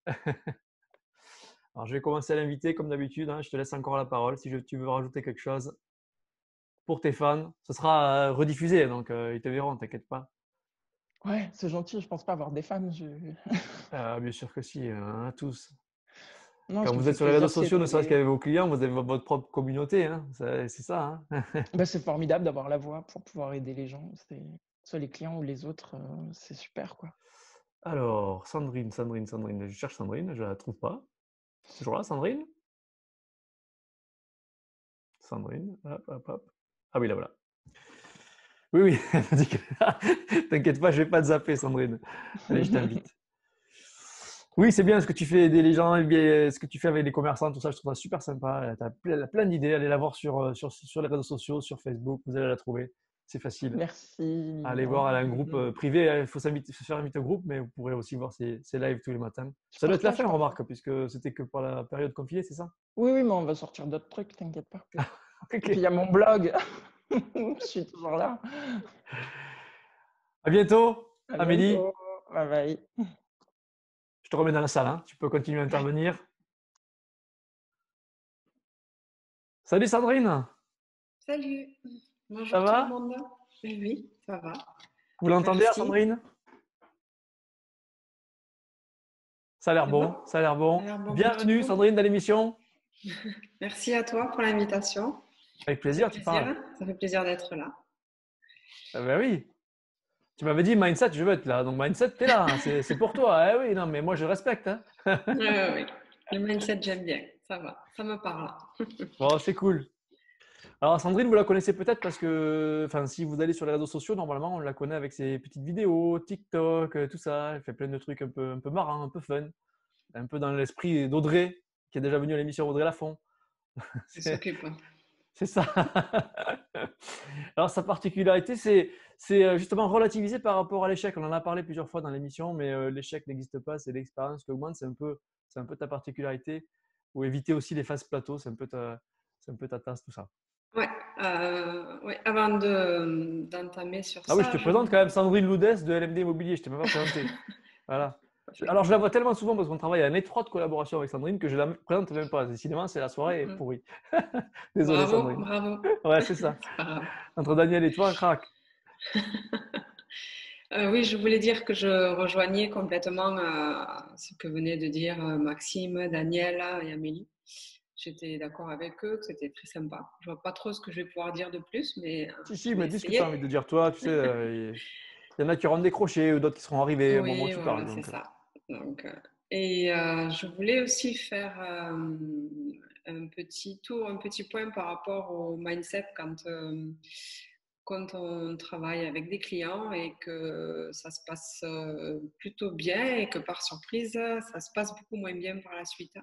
Alors, je vais commencer à l'inviter comme d'habitude. Hein. Je te laisse encore la parole. Si tu veux rajouter quelque chose pour tes fans, ce sera rediffusé, donc ils te verront, t'inquiète pas. Ouais, c'est gentil. Je pense pas avoir des fans. Bien sûr que si, on en a tous. Non, Quand ça me vous êtes fait sur les réseaux plaisir qu'il y ait sociaux, ne serait-ce des. qu'avec vos clients, vous avez votre propre communauté. Hein. C'est ça. Hein. Bah, c'est formidable d'avoir la voix pour pouvoir aider les gens. Soit les clients ou les autres, c'est super, quoi. Alors, Sandrine. Je cherche Sandrine, je la trouve pas. Toujours là, Sandrine? Sandrine, hop. Ah oui, la voilà. Oui, elle m'a dit que... T'inquiète pas, je vais pas te zapper, Sandrine. Allez, je t'invite. Oui, c'est bien ce que tu fais aider les gens, ce que tu fais avec les commerçants, tout ça, je trouve ça super sympa. Tu as plein d'idées, allez la voir sur les réseaux sociaux, sur Facebook, vous allez la trouver. C'est facile. Merci, Allez mignon. voir, elle a un groupe privé, il faut se faire inviter au groupe, mais vous pourrez aussi voir ses lives tous les matins. Je Ça doit être la partage fin, parfois. remarque, puisque c'était que pour la période confinée, c'est ça? Oui, mais on va sortir d'autres trucs, t'inquiète pas. Et Ok. puis il y a mon blog. Je suis toujours là. À bientôt, À Amélie. bientôt. Bye bye. Je te remets dans la salle, hein. Tu peux continuer à intervenir. Salut Sandrine, Salut, ça bonjour tout le va? monde. Oui, ça va. Vous l'entendez, Merci. Sandrine? Ça a l'air C'est bon, bon? ça a l'air bon. Ça a l'air bon pour tout Bienvenue le monde. Sandrine dans l'émission. Merci à toi pour l'invitation. Avec Ça fait plaisir, tu parles. Ça fait plaisir d'être là. Ah ben oui. Tu m'avais dit Mindset, je veux être là. Donc Mindset, t'es là, hein. C'est pour toi. Eh oui, non, mais moi je respecte. Hein. Oui, le mindset, j'aime bien. Ça va, ça me parle. Bon, c'est cool. Alors Sandrine, vous la connaissez peut-être parce que, enfin, si vous allez sur les réseaux sociaux, normalement, on la connaît avec ses petites vidéos, TikTok, tout ça. Elle fait plein de trucs un peu marrants, un peu fun, un peu dans l'esprit d'Audrey, qui est déjà venue à l'émission Audrey Lafont. Je s'occupe. C'est ça. Alors, sa particularité, c'est justement relativiser par rapport à l'échec. On en a parlé plusieurs fois dans l'émission, mais l'échec n'existe pas, c'est l'expérience qui augmente. C'est un peu ta particularité. Ou éviter aussi les phases plateaux, c'est un peu ta tasse, tout ça. Ouais, avant d'entamer sur Ah oui, je ça, te présente quand même Sandrine Loudès de LMD Immobilier, je ne t'ai même pas présenté. Voilà. Alors, je la vois tellement souvent parce qu'on travaille en étroite collaboration avec Sandrine que je la présente même pas. Décidément, c'est la soirée est pourrie. Désolé, Bravo, Sandrine. bravo. Ouais, c'est ça. C'est pas grave. Entre Daniel et toi, craque. Oui, je voulais dire que je rejoignais complètement ce que venaient de dire Maxime, Daniel et Amélie. J'étais d'accord avec eux, que c'était très sympa. Je vois pas trop ce que je vais pouvoir dire de plus, mais Si, je vais mais dis ce que tu as essayer. envie de dire. Toi, tu sais, il y en a qui auront décroché ou d'autres qui seront arrivés au moment où Oui, tu voilà, parles. c'est Donc, ça. Donc, je voulais aussi faire un petit tour, un petit point par rapport au mindset quand on travaille avec des clients et que ça se passe plutôt bien et que par surprise, ça se passe beaucoup moins bien par la suite.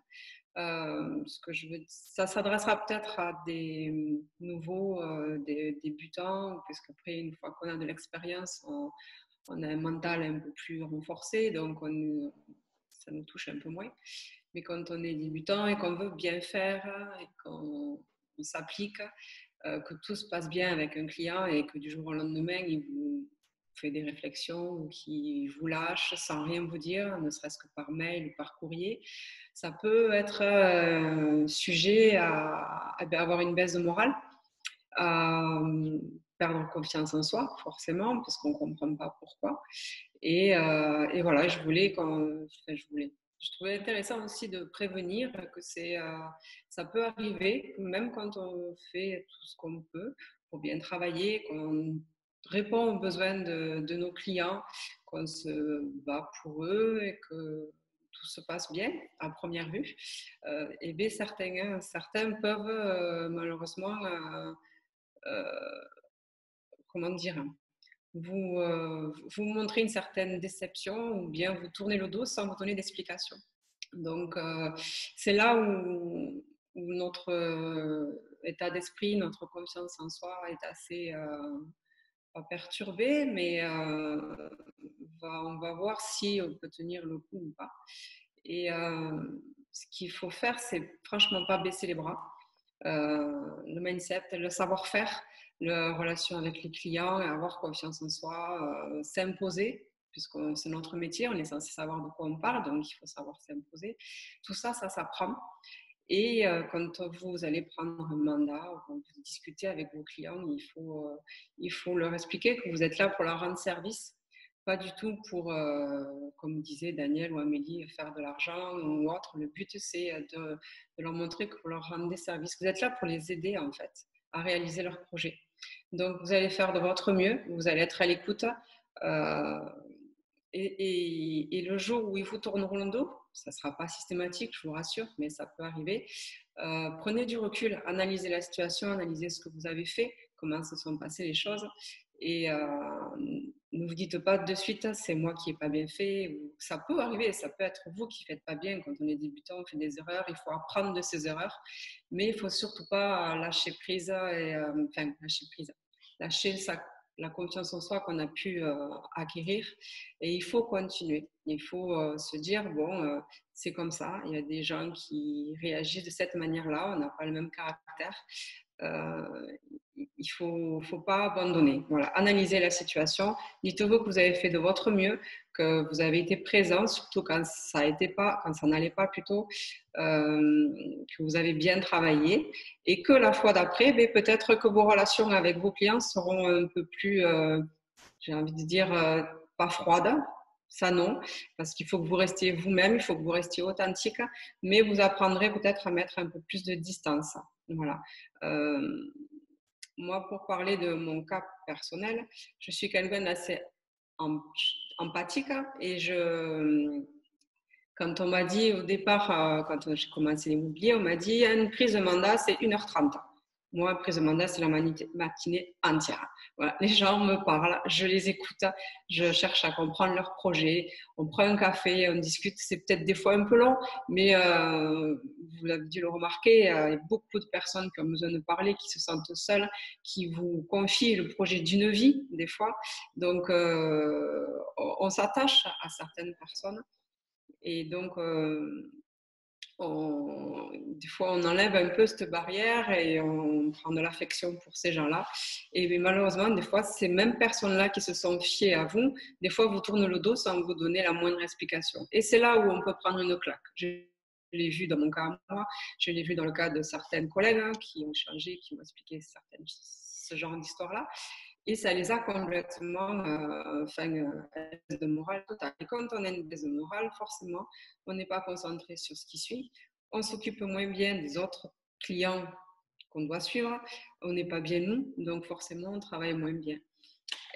Ça s'adressera peut-être à des nouveaux, des débutants, puisqu'après, une fois qu'on a de l'expérience, on a un mental un peu plus renforcé, donc ça nous touche un peu moins. Mais quand on est débutant et qu'on veut bien faire et qu'on s'applique, que tout se passe bien avec un client et que du jour au lendemain, il vous fait des réflexions ou qu'il vous lâche sans rien vous dire, ne serait-ce que par mail ou par courrier, ça peut être sujet à avoir une baisse de morale, à perdre confiance en soi, forcément, parce qu'on ne comprend pas pourquoi. Et voilà, je trouvais intéressant aussi de prévenir que ça peut arriver, même quand on fait tout ce qu'on peut pour bien travailler, qu'on répond aux besoins de nos clients, qu'on se bat pour eux et que tout se passe bien à première vue. Et bien certains peuvent malheureusement, comment dire, vous montrez une certaine déception ou bien vous tournez le dos sans vous donner d'explication. Donc, c'est là où notre état d'esprit, notre confiance en soi est assez pas perturbé, mais on va voir si on peut tenir le coup ou pas. Et ce qu'il faut faire, c'est franchement pas baisser les bras. Le mindset, le savoir-faire, la relation avec les clients, avoir confiance en soi, s'imposer, puisque c'est notre métier, on est censé savoir de quoi on parle, donc il faut savoir s'imposer. Tout ça, ça s'apprend. Et quand vous allez prendre un mandat, quand vous discutez avec vos clients, il faut leur expliquer que vous êtes là pour leur rendre service, pas du tout pour, comme disait Daniel ou Amélie, faire de l'argent ou autre. Le but, c'est de leur montrer que vous leur rendez service. Vous êtes là pour les aider, en fait, à réaliser leur projet. Donc, vous allez faire de votre mieux, vous allez être à l'écoute. Et le jour où ils vous tourneront le dos, ça ne sera pas systématique, je vous rassure, mais ça peut arriver. Prenez du recul, analysez la situation, analysez ce que vous avez fait, comment se sont passées les choses. Et ne vous dites pas de suite, c'est moi qui n'ai pas bien fait. Ça peut arriver, ça peut être vous qui ne faites pas bien. Quand on est débutant, on fait des erreurs, il faut apprendre de ces erreurs. Mais il ne faut surtout pas lâcher prise, lâcher la confiance en soi qu'on a pu acquérir. Et il faut continuer. Il faut se dire, bon, c'est comme ça. Il y a des gens qui réagissent de cette manière-là. On n'a pas le même caractère. Il ne faut pas abandonner. Voilà. Analysez la situation. Dites-vous que vous avez fait de votre mieux, que vous avez été présent, surtout quand ça n'allait pas plutôt, que vous avez bien travaillé et que la fois d'après, peut-être que vos relations avec vos clients seront un peu plus, j'ai envie de dire, pas froides. Ça non, parce qu'il faut que vous restiez vous-même, il faut que vous restiez authentique, mais vous apprendrez peut-être à mettre un peu plus de distance. Voilà. Moi, pour parler de mon cas personnel, je suis quelqu'un d'assez empathique et quand on m'a dit au départ, quand j'ai commencé l'immobilier, on m'a dit une prise de mandat, c'est 1h30. Moi, prise de mandat, c'est la matinée entière. Voilà. Les gens me parlent, je les écoute, je cherche à comprendre leur projet. On prend un café, on discute. C'est peut-être des fois un peu long, mais vous l'avez dû le remarquer, il y a beaucoup de personnes qui ont besoin de parler, qui se sentent seules, qui vous confient le projet d'une vie, des fois. Donc, on s'attache à certaines personnes. Et donc, des fois, on enlève un peu cette barrière et on prend de l'affection pour ces gens-là. Et malheureusement, des fois, ces mêmes personnes-là qui se sont fiées à vous, des fois, vous tournent le dos sans vous donner la moindre explication. Et c'est là où on peut prendre une claque. Je l'ai vu dans mon cas, moi, je l'ai vu dans le cas de certaines collègues qui ont changé, qui m'ont expliqué ce genre d'histoire-là. Et ça les a complètement baisse de morale totale. Et quand on a une baisse de morale, forcément, on n'est pas concentré sur ce qui suit. On s'occupe moins bien des autres clients qu'on doit suivre. On n'est pas bien nous, donc forcément, on travaille moins bien.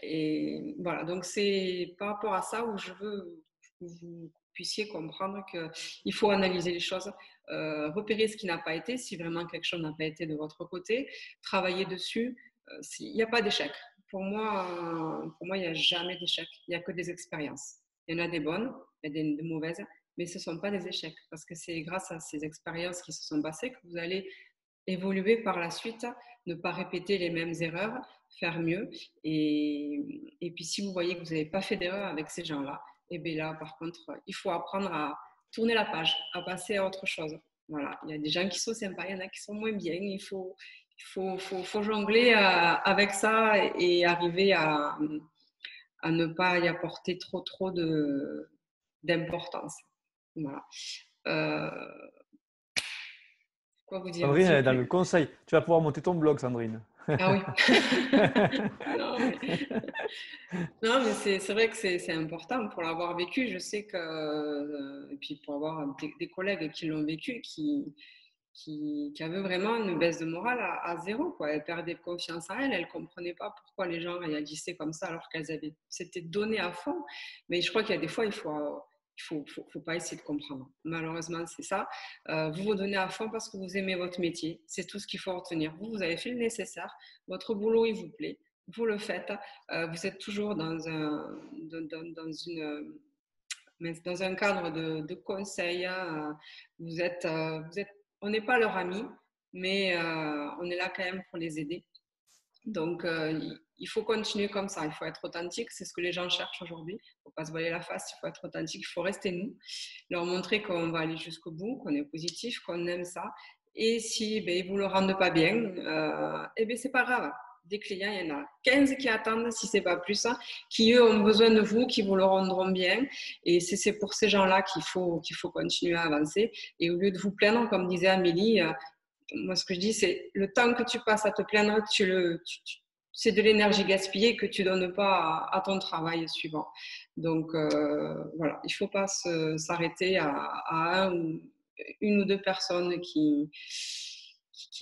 Et voilà, donc c'est par rapport à ça où je veux que vous puissiez comprendre qu'il faut analyser les choses, repérer ce qui n'a pas été, si vraiment quelque chose n'a pas été de votre côté, travailler dessus. Il n'y a pas d'échec. Pour moi, il n'y a jamais d'échec. Il n'y a que des expériences. Il y en a des bonnes, il y a des mauvaises, mais ce ne sont pas des échecs parce que c'est grâce à ces expériences qui se sont passées que vous allez évoluer par la suite, ne pas répéter les mêmes erreurs, faire mieux. Et puis, si vous voyez que vous n'avez pas fait d'erreur avec ces gens-là, et bien là, par contre, il faut apprendre à tourner la page, à passer à autre chose. Voilà. Il y a des gens qui sont sympas, il y en a qui sont moins bien. Il faut jongler avec ça et arriver à ne pas y apporter trop d'importance. Voilà. Quoi vous dire? Sandrine, elle est dans le conseil. Tu vas pouvoir monter ton blog, Sandrine. Ah oui. Non, mais c'est vrai que c'est important pour l'avoir vécu. Je sais que, et puis pour avoir des collègues qui l'ont vécu, qui avaient vraiment une baisse de morale à zéro, quoi. Elles perdaient confiance en elles. Elles ne comprenaient pas pourquoi les gens réagissaient comme ça alors qu'elles avaient s'étaient données à fond. Mais je crois qu'il y a des fois, il faut pas essayer de comprendre. Malheureusement, c'est ça. Vous vous donnez à fond parce que vous aimez votre métier. C'est tout ce qu'il faut retenir. Vous avez fait le nécessaire. Votre boulot, il vous plaît. Vous le faites. Vous êtes toujours dans un cadre de conseil. On n'est pas leur ami, mais on est là quand même pour les aider. Donc, il faut continuer comme ça. Il faut être authentique. C'est ce que les gens cherchent aujourd'hui. Il ne faut pas se voiler la face. Il faut être authentique. Il faut rester nous. Leur montrer qu'on va aller jusqu'au bout, qu'on est positif, qu'on aime ça. Et si ils ne vous le rendent pas bien, ce n'est pas grave. des clients, il y en a 15 qui attendent, si ce n'est pas plus, qui eux ont besoin de vous, qui vous le rendront bien. Et c'est pour ces gens-là qu'il faut continuer à avancer. Et au lieu de vous plaindre, comme disait Amélie, moi ce que je dis, c'est le temps que tu passes à te plaindre, c'est de l'énergie gaspillée que tu ne donnes pas à ton travail suivant. Donc voilà, il ne faut pas s'arrêter à une ou deux personnes qui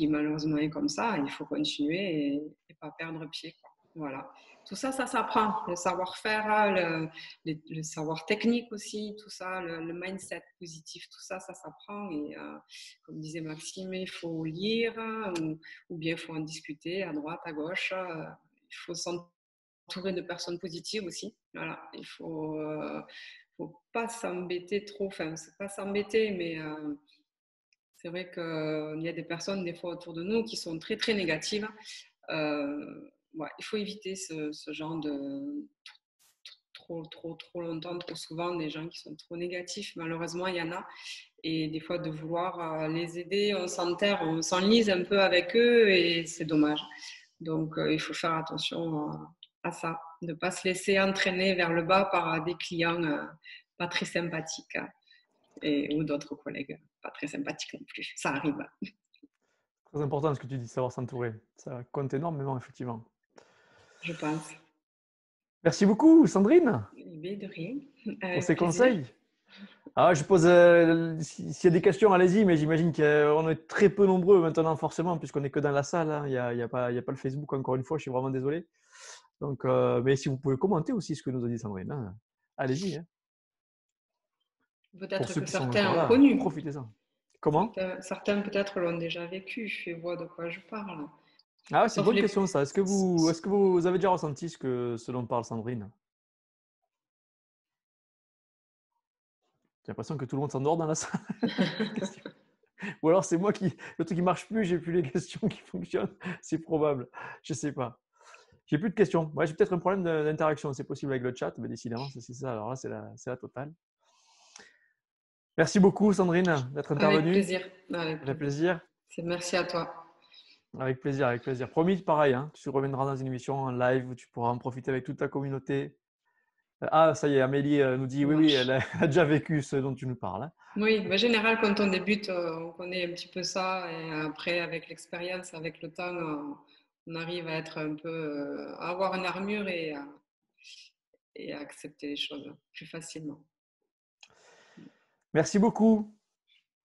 malheureusement est comme ça. Il faut continuer et pas perdre pied, quoi. Voilà. Tout ça, ça s'apprend. Le savoir-faire, le savoir technique aussi, tout ça, le mindset positif, tout ça, ça s'apprend. Et comme disait Maxime, il faut lire ou bien il faut en discuter à droite, à gauche. Il faut s'entourer de personnes positives aussi. Voilà. Il faut pas s'embêter trop. Enfin, c'est pas s'embêter, mais c'est vrai qu'il y a des personnes, des fois, autour de nous qui sont très, très négatives. Ouais, il faut éviter ce genre de trop longtemps, trop souvent, des gens qui sont trop négatifs. Malheureusement, il y en a. Et des fois, de vouloir les aider, on s'enterre, on s'enlise un peu avec eux et c'est dommage. Donc, il faut faire attention à ça, de ne pas se laisser entraîner vers le bas par des clients pas très sympathiques ou d'autres collègues pas très sympathiques non plus. Ça arrive. Très important ce que tu dis, savoir s'entourer. Ça compte énormément, effectivement. Je pense. Merci beaucoup, Sandrine, De rien. pour ces Plaisir. conseils. Ah, je pose, s'il y a des questions, allez-y, mais j'imagine qu'on est très peu nombreux maintenant, forcément, puisqu'on n'est que dans la salle. Hein. Il n'y a pas le Facebook, encore une fois, je suis vraiment désolé. Donc, mais si vous pouvez commenter aussi ce que nous a dit Sandrine, hein. Allez-y. Hein. Peut-être ceux que qui sont certains encore ont là, connu. profitez-en. Comment? Certains peut-être l'ont déjà vécu. Je vois de quoi je parle. Ah, c'est une Sauf bonne question ça. Est-ce que vous avez déjà ressenti ce dont parle Sandrine? J'ai l'impression que tout le monde s'endort dans la salle. Ou alors c'est moi le truc qui marche plus, j'ai plus les questions qui fonctionnent. C'est probable. Je sais pas. J'ai plus de questions. Ouais, j'ai peut-être un problème d'interaction. C'est possible avec le chat, mais décidément, c'est ça. Alors là, c'est la totale. Merci beaucoup, Sandrine, d'être intervenue. Avec plaisir. Ça fait plaisir. Merci à toi. Avec plaisir, avec plaisir. Promis, pareil, hein, tu reviendras dans une émission en live où tu pourras en profiter avec toute ta communauté. Ah, ça y est, Amélie nous dit oui, elle a déjà vécu ce dont tu nous parles. Hein. Oui, en général, quand on débute, on connaît un petit peu ça. Et après, avec l'expérience, avec le temps, on arrive à être un peu, à avoir une armure et à accepter les choses plus facilement. Merci beaucoup.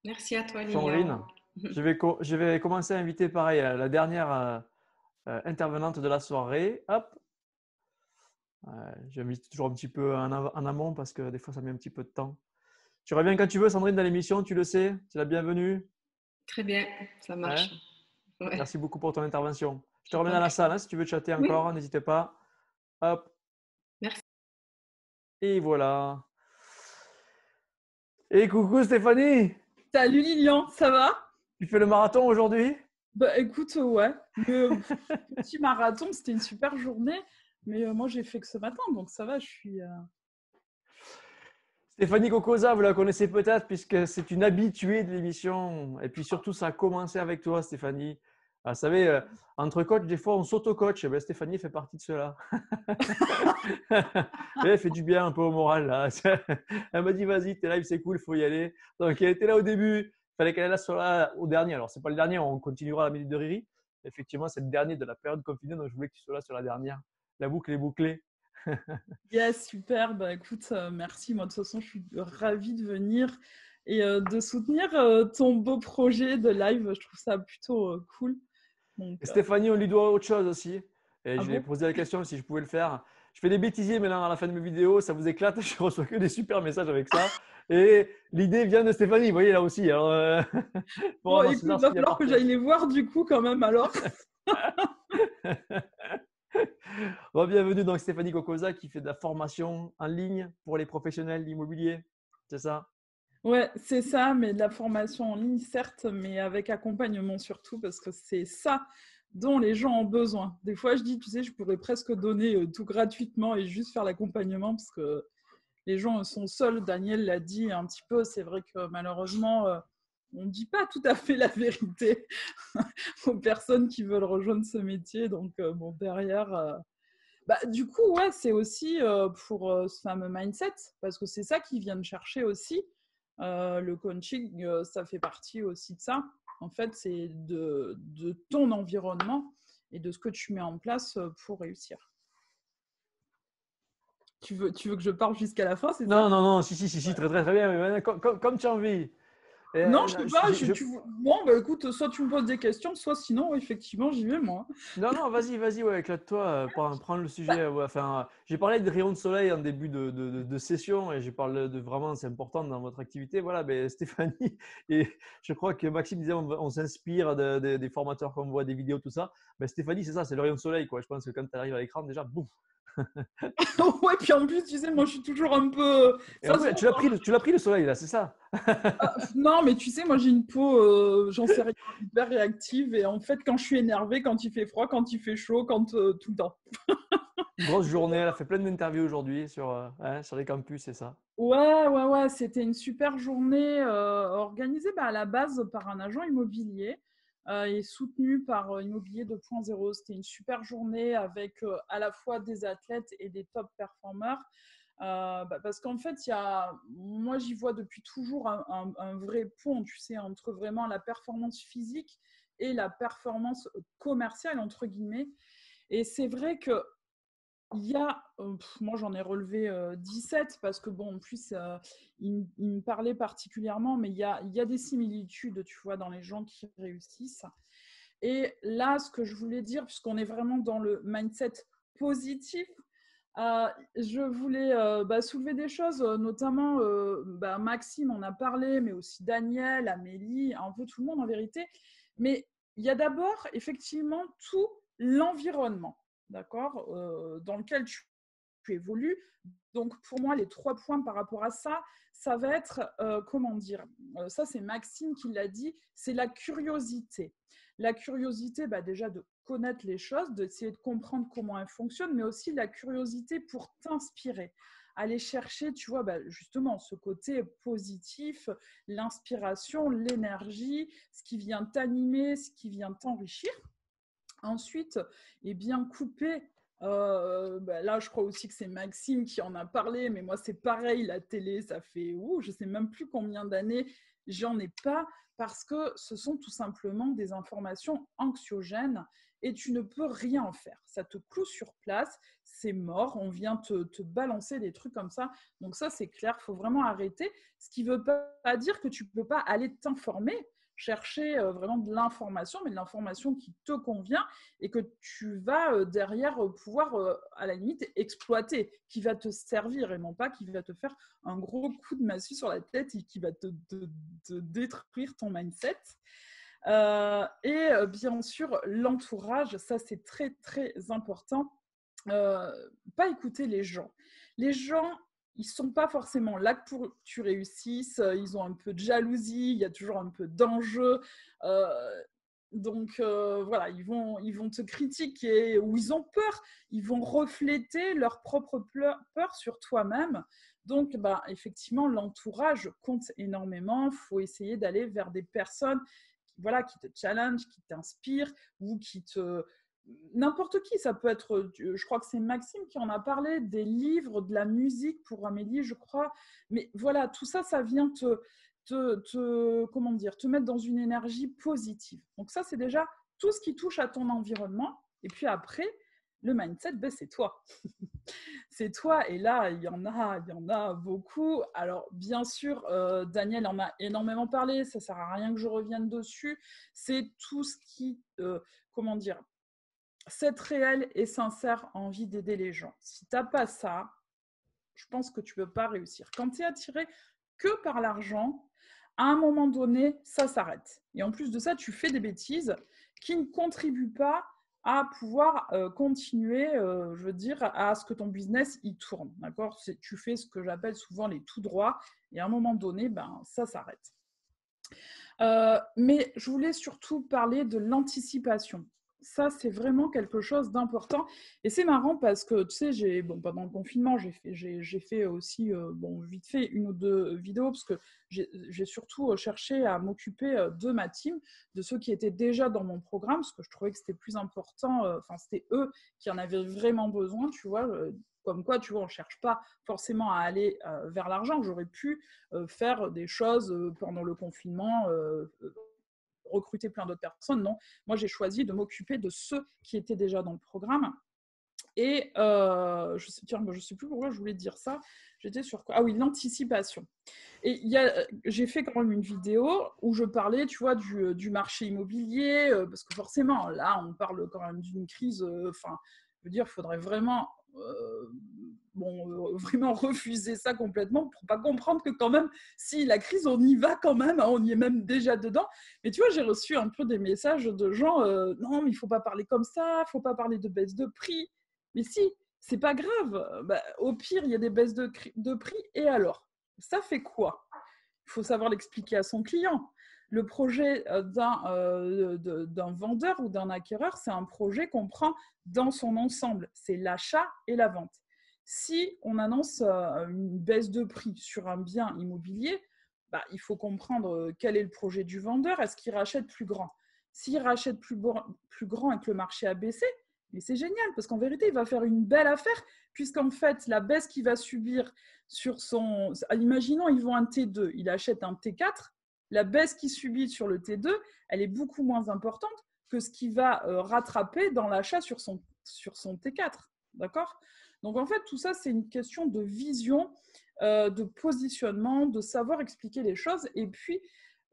Merci à toi, Sandrine. Lilian. Je vais commencer à inviter pareil la dernière intervenante de la soirée. Hop. J'invite toujours un petit peu en amont parce que des fois ça met un petit peu de temps. Tu reviens quand tu veux, Sandrine, dans l'émission, tu le sais. Tu es la bienvenue. Très bien, ça marche. Ouais. Ouais. Merci beaucoup pour ton intervention. Je te remets dans la salle hein, si tu veux chatter encore, oui. N'hésitez pas. Hop. Merci. Et voilà. Et coucou Stéphanie. Salut Lilian, ça va? Tu fais le marathon aujourd'hui? Bah écoute, ouais. Petit marathon, c'était une super journée. Mais moi, j'ai fait que ce matin, donc ça va, je suis… Stéphanie Cocosa, vous la connaissez peut-être puisque c'est une habituée de l'émission. Et puis surtout, ça a commencé avec toi, Stéphanie. Vous savez, entre coachs, des fois, on s'auto-coach. Ben, Stéphanie fait partie de cela. Elle fait du bien un peu au moral. Là. Elle m'a dit, vas-y, tes lives, c'est cool, il faut y aller. Donc, elle était là au début. Il fallait qu'elle soit là au dernier. Alors, ce n'est pas le dernier, on continuera la minute de Riri. Effectivement, c'est le dernier de la période confinée. Donc, je voulais que tu sois là sur la dernière. La boucle est bouclée. Yes, super. Bah, écoute, merci. Moi, de toute façon, je suis ravie de venir et de soutenir ton beau projet de live. Je trouve ça plutôt cool. Donc, Stéphanie, on lui doit autre chose aussi. Et je lui ai posé la question si je pouvais le faire. Je fais des bêtisiers maintenant à la fin de mes vidéos, ça vous éclate, je reçois que des super messages avec ça. Et l'idée vient de Stéphanie, vous voyez là aussi. Alors, bon, écoute, il va falloir que j'aille les voir du coup quand même alors. Bon, bienvenue donc Stéphanie Cocosa qui fait de la formation en ligne pour les professionnels de l'immobilier, c'est ça? Ouais, c'est ça, mais de la formation en ligne, certes, mais avec accompagnement surtout, parce que c'est ça dont les gens ont besoin. Des fois, je dis, tu sais, je pourrais presque donner tout gratuitement et juste faire l'accompagnement, parce que les gens sont seuls, Daniel l'a dit un petit peu, c'est vrai que malheureusement, ne dit pas tout à fait la vérité aux personnes qui veulent rejoindre ce métier. Donc, bon, derrière… du coup, ouais, c'est aussi pour ce fameux mindset, parce que c'est ça qu'ils viennent chercher aussi. Le coaching, ça fait partie aussi de ça. En fait, c'est de ton environnement et de ce que tu mets en place pour réussir. Tu veux que je parle jusqu'à la fin, c'est ça? Non, si, ouais. Très bien. Comme tu as envie. Non, je sais pas. Bon, écoute, soit tu me poses des questions, soit sinon, effectivement, j'y vais, moi. Non, vas-y, ouais, éclate-toi, prends le sujet. Ouais, enfin, j'ai parlé de rayons de soleil en début de session et j'ai parlé de vraiment, c'est important dans votre activité. Voilà, Stéphanie, et je crois que Maxime disait on s'inspire des formateurs qu'on voit, des vidéos, tout ça. Stéphanie, c'est ça, c'est le rayon de soleil, quoi. Je pense que quand tu arrives à l'écran, déjà, boum. Ouais, puis en plus, tu sais, moi, je suis toujours un peu… Et en plus, tu l'as pris le soleil, là, c'est ça? Non, mais tu sais, moi, j'ai une peau, j'en sais rien, hyper réactive. Et en fait, quand je suis énervée, quand il fait froid, quand il fait chaud, tout le temps. Une grosse journée, elle a fait plein d'interviews aujourd'hui sur les campus, c'est ça? Ouais, c'était une super journée organisée à la base par un agent immobilier et soutenue par Immobilier 2.0. C'était une super journée avec à la fois des athlètes et des top performers. Parce qu'en fait, moi, j'y vois depuis toujours un vrai pont, tu sais, entre vraiment la performance physique et la performance commerciale, entre guillemets. Et c'est vrai que il y a, moi j'en ai relevé 17 parce que bon, en plus, il me parlait particulièrement, mais il y a des similitudes, tu vois, dans les gens qui réussissent. Et là, ce que je voulais dire, puisqu'on est vraiment dans le mindset positif, je voulais soulever des choses, notamment Maxime en a parlé, mais aussi Daniel, Amélie, un peu tout le monde en vérité. Mais il y a d'abord effectivement tout l'environnement, d'accord, dans lequel tu évolues. Donc pour moi, les 3 points par rapport à ça, ça va être, ça c'est Maxime qui l'a dit, c'est la curiosité. La curiosité, déjà de connaître les choses, d'essayer de comprendre comment elles fonctionnent, mais aussi la curiosité pour t'inspirer. Aller chercher, tu vois, justement, ce côté positif, l'inspiration, l'énergie, ce qui vient t'animer, ce qui vient t'enrichir. Ensuite, bien couper. Là, je crois aussi que c'est Maxime qui en a parlé, mais moi, c'est pareil, la télé, ça fait, je ne sais même plus combien d'années, j'en ai pas, parce que ce sont tout simplement des informations anxiogènes et tu ne peux rien en faire. Ça te cloue sur place, c'est mort, on vient te balancer des trucs comme ça. Donc ça, c'est clair, il faut vraiment arrêter. Ce qui ne veut pas dire que tu ne peux pas aller t'informer, chercher vraiment de l'information, mais de l'information qui te convient et que tu vas derrière pouvoir, à la limite, exploiter, qui va te servir et non pas qui va te faire un gros coup de massue sur la tête et qui va te détruire ton mindset. Bien sûr, l'entourage, ça c'est très, très important. Pas écouter les gens. Les gens, ils ne sont pas forcément là pour que tu réussisses, ils ont un peu de jalousie, il y a toujours un peu d'enjeu. Donc voilà, ils vont te critiquer ou ils ont peur, ils vont refléter leur propre peur sur toi-même. Donc effectivement, l'entourage compte énormément. Il faut essayer d'aller vers des personnes qui te challenge, qui t'inspirent ou qui te… N'importe qui, ça peut être, je crois que c'est Maxime qui en a parlé, des livres, de la musique pour Amélie, je crois. Mais voilà, tout ça, ça vient te mettre dans une énergie positive. Donc ça, c'est déjà tout ce qui touche à ton environnement. Et puis après, le mindset, c'est toi. C'est toi. Et là, il y en a beaucoup. Alors, bien sûr, Daniel en a énormément parlé. Ça ne sert à rien que je revienne dessus. C'est tout ce qui, cette réelle et sincère envie d'aider les gens. Si tu n'as pas ça, je pense que tu ne peux pas réussir. Quand tu es attiré que par l'argent, à un moment donné, ça s'arrête. Et en plus de ça, tu fais des qui ne contribuent pas à pouvoir continuer, à ce que ton business y tourne. D'accord ? Tu fais ce que j'appelle souvent les tout droits et à un moment donné, ça s'arrête. Mais je voulais surtout parler de l'anticipation. Ça, c'est vraiment quelque chose d'important. Et c'est marrant parce que, tu sais, pendant le confinement, j'ai fait aussi, vite fait, 1 ou 2 vidéos parce que j'ai surtout cherché à m'occuper de ma team, de ceux qui étaient déjà dans mon programme, parce que je trouvais que c'était plus important, c'était eux qui en avaient vraiment besoin, tu vois. Comme quoi, tu vois, on ne cherche pas forcément à aller vers l'argent. J'aurais pu faire des choses pendant le confinement, recruter plein d'autres personnes. Non, moi j'ai choisi de m'occuper de ceux qui étaient déjà dans le programme. Et je sais plus pourquoi je voulais dire ça. J'étais sur quoi? Ah oui, l'anticipation. Et j'ai fait quand même une vidéo où je parlais, tu vois, du marché immobilier, parce que forcément, là, on parle quand même d'une crise. Je veux dire, il faudrait vraiment, vraiment refuser ça complètement pour pas comprendre que quand même, si la crise, on y va quand même, hein, on y est même déjà dedans. Mais tu vois, j'ai reçu un peu des messages de gens, non, mais il faut pas parler comme ça, il faut pas parler de baisse de prix. Mais si, c'est pas grave. Bah, au pire, il y a des baisses de prix, et alors? Ça fait quoi? Il faut savoir l'expliquer à son client. Le projet d'un vendeur ou d'un acquéreur, c'est un projet qu'on prend dans son ensemble. C'est l'achat et la vente. Si on annonce une baisse de prix sur un bien immobilier, bah, il faut comprendre quel est le projet du vendeur. Est-ce qu'il rachète plus grand? S'il rachète plus grand et que le marché a baissé, mais c'est génial, parce qu'en vérité, il va faire une belle affaire, puisqu'en fait, la baisse qu'il va subir sur son... Imaginons, il vend un T2, il achète un T4, la baisse qu'il subit sur le T2, elle est beaucoup moins importante que ce qu'il va rattraper dans l'achat sur son T4. D'accord? Donc en fait, tout ça, c'est une question de vision, de positionnement, de savoir expliquer les choses, et puis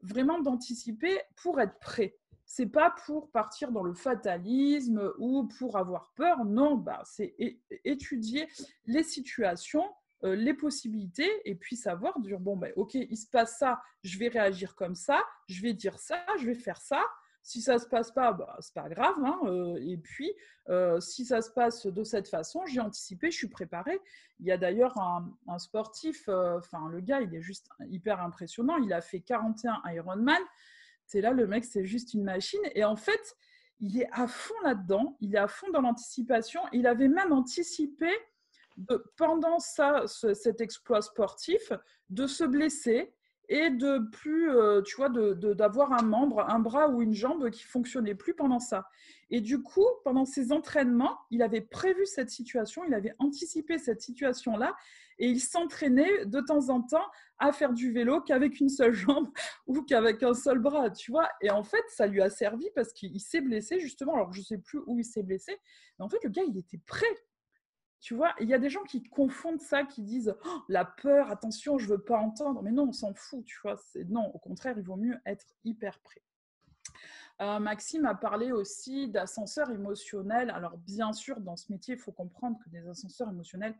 vraiment d'anticiper pour être prêt. C'est pas pour partir dans le fatalisme ou pour avoir peur, non, c'est étudier les situations, les possibilités, et puis savoir dire, ok, il se passe ça, je vais réagir comme ça, je vais dire ça, je vais faire ça. Si ça ne se passe pas, c'est pas grave, hein, et puis si ça se passe de cette façon, j'ai anticipé, je suis préparée. Il y a d'ailleurs un sportif, le gars, il est juste hyper impressionnant, il a fait 41 Ironman. C'est là, le mec, c'est juste une machine. Et en fait, il est à fond là-dedans, il est à fond dans l'anticipation. Il avait même anticipé, pendant cet exploit sportif, de se blesser et de plus, tu vois, d'avoir un bras ou une jambe qui fonctionnait plus pendant ça. Et du coup, pendant ses entraînements, il avait prévu cette situation, il avait anticipé cette situation-là, et il s'entraînait de temps en temps à faire du vélo qu'avec une seule jambe ou qu'avec un seul bras, tu vois. Et en fait, ça lui a servi parce qu'il s'est blessé, justement. Alors, je ne sais plus où il s'est blessé, mais en fait, le gars, il était prêt. Tu vois, il y a des gens qui confondent ça, qui disent oh, la peur, attention, je ne veux pas entendre. Mais non, on s'en fout, tu vois. Non, au contraire, il vaut mieux être hyper prêt. Maxime a parlé aussi d'ascenseurs émotionnels. Alors, bien sûr, dans ce métier, il faut comprendre que des ascenseurs émotionnels,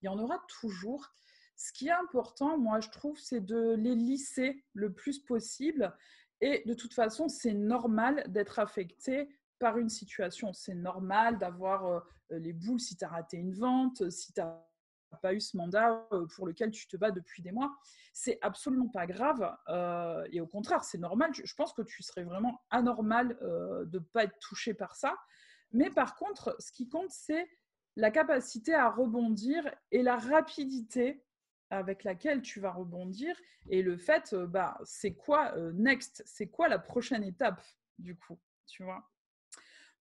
il y en aura toujours. Ce qui est important, moi, je trouve, c'est de les lisser le plus possible. Et de toute façon, c'est normal d'être affecté par une situation. C'est normal d'avoir les boules si tu as raté une vente, si tu n'as pas eu ce mandat pour lequel tu te bats depuis des mois. C'est absolument pas grave. Et au contraire, c'est normal. Je pense que tu serais vraiment anormal de ne pas être touché par ça. Mais par contre, ce qui compte, c'est la capacité à rebondir et la rapidité avec laquelle tu vas rebondir, et le fait, c'est quoi next? C'est quoi la prochaine étape, du coup, tu vois?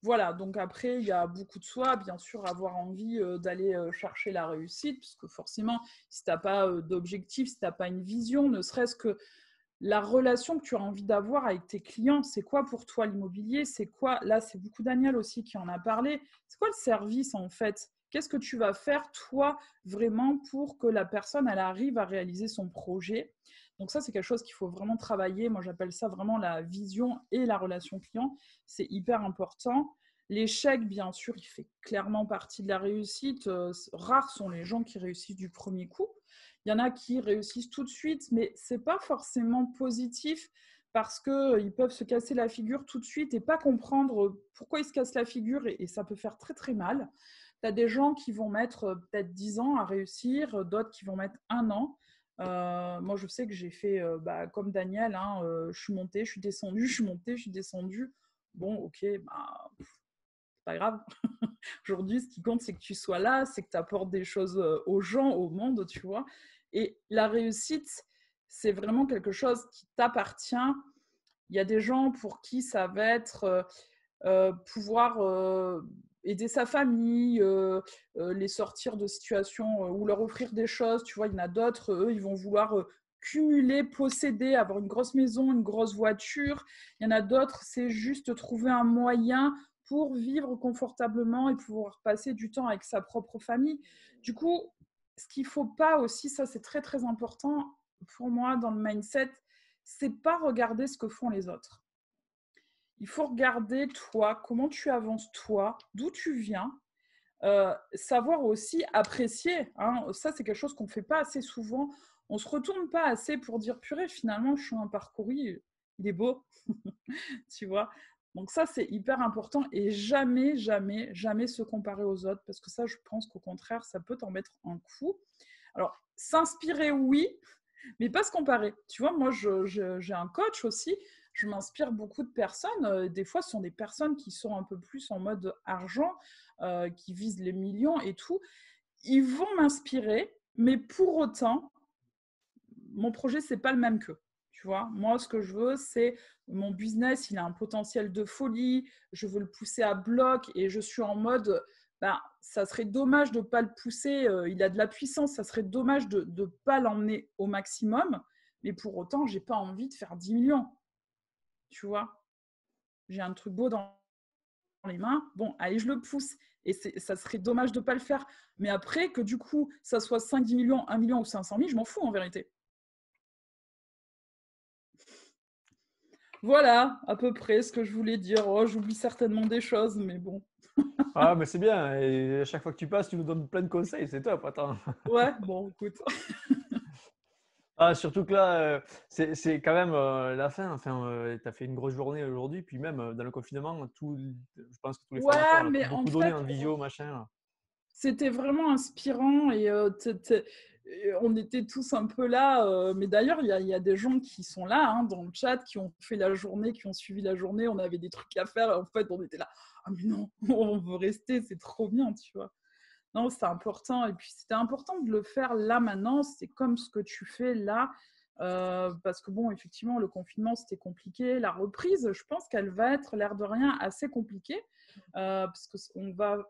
Voilà, donc après, il y a beaucoup de soi, bien sûr, avoir envie d'aller chercher la réussite, parce que forcément, si tu n'as pas d'objectif, si tu n'as pas une vision, ne serait-ce que la relation que tu as envie d'avoir avec tes clients, c'est quoi pour toi l'immobilier? C'est quoi? Là, c'est beaucoup Daniel aussi qui en a parlé. C'est quoi le service, en fait? Qu'est-ce que tu vas faire, toi, vraiment, pour que la personne, elle arrive à réaliser son projet? Donc ça, c'est quelque chose qu'il faut vraiment travailler. Moi, j'appelle ça vraiment la vision et la relation client. C'est hyper important. L'échec, bien sûr, il fait clairement partie de la réussite. Rares sont les gens qui réussissent du premier coup. Il y en a qui réussissent tout de suite, mais ce n'est pas forcément positif parce qu'ils peuvent se casser la figure tout de suite et pas comprendre pourquoi ils se cassent la figure, et ça peut faire très très mal. Tu as des gens qui vont mettre peut-être 10 ans à réussir, d'autres qui vont mettre 1 an. Moi, je sais que j'ai fait comme Daniel, je suis montée, je suis descendue, je suis montée, je suis descendue. Bon, ok, pas grave. Aujourd'hui, ce qui compte, c'est que tu sois là, c'est que tu apportes des choses aux gens, au monde, tu vois. Et la réussite, c'est vraiment quelque chose qui t'appartient. Il y a des gens pour qui ça va être pouvoir aider sa famille, les sortir de situations ou leur offrir des choses. Tu vois, il y en a d'autres, eux, ils vont vouloir cumuler, posséder, avoir une grosse maison, une grosse voiture. Il y en a d'autres, c'est juste trouver un moyen pour vivre confortablement et pouvoir passer du temps avec sa propre famille. Du coup, ce qu'il ne faut pas aussi, ça c'est très très important pour moi dans le mindset, c'est pas regarder ce que font les autres. Il faut regarder toi, comment tu avances toi, d'où tu viens, savoir aussi apprécier. Hein. Ça, c'est quelque chose qu'on ne fait pas assez souvent. On ne se retourne pas assez pour dire purée, finalement, je suis un parcours, il est beau. Tu vois. Donc ça, c'est hyper important et jamais, jamais, jamais se comparer aux autres parce que ça, je pense qu'au contraire, ça peut t'en mettre un coup. Alors, s'inspirer, oui, mais pas se comparer. Tu vois, moi, j'ai un coach aussi. Je m'inspire beaucoup de personnes. Des fois, ce sont des personnes qui sont un peu plus en mode argent, qui visent les millions et tout. Ils vont m'inspirer, mais pour autant, mon projet, c'est pas le même qu'eux. Tu vois, moi, ce que je veux, c'est mon business, il a un potentiel de folie. Je veux le pousser à bloc et je suis en mode, ben, ça serait dommage de ne pas le pousser. Il a de la puissance, ça serait dommage de ne pas l'emmener au maximum. Mais pour autant, je n'ai pas envie de faire 10 millions. Tu vois, j'ai un truc beau dans les mains. Bon, allez, je le pousse. Et ça serait dommage de ne pas le faire. Mais après, que du coup, ça soit 5, 10 millions, 1 million ou 500 000, je m'en fous en vérité. Voilà, à peu près ce que je voulais dire. Oh, j'oublie certainement des choses, mais bon. Ah, mais c'est bien. Et à chaque fois que tu passes, tu nous donnes plein de conseils. C'est top. Attends. Ouais, bon, écoute. Ah, surtout que là, c'est quand même la fin. Enfin, tu as fait une grosse journée aujourd'hui. Puis même dans le confinement, je pense que tous les formateurs Ouais, ont mais en beaucoup donné fait, en visio, machin. c'était vraiment inspirant et on était tous un peu là. Mais d'ailleurs, il y a des gens qui sont là hein, dans le chat, qui ont fait la journée, qui ont suivi la journée. On avait des trucs à faire. En fait, on était là. Ah, mais non, on veut rester. C'est trop bien, tu vois. Non, c'est important. Et puis, c'était important de le faire là, maintenant. C'est comme ce que tu fais là. Parce que, bon, effectivement, le confinement, c'était compliqué. La reprise, je pense qu'elle va être, l'air de rien, assez compliquée. Parce qu'on va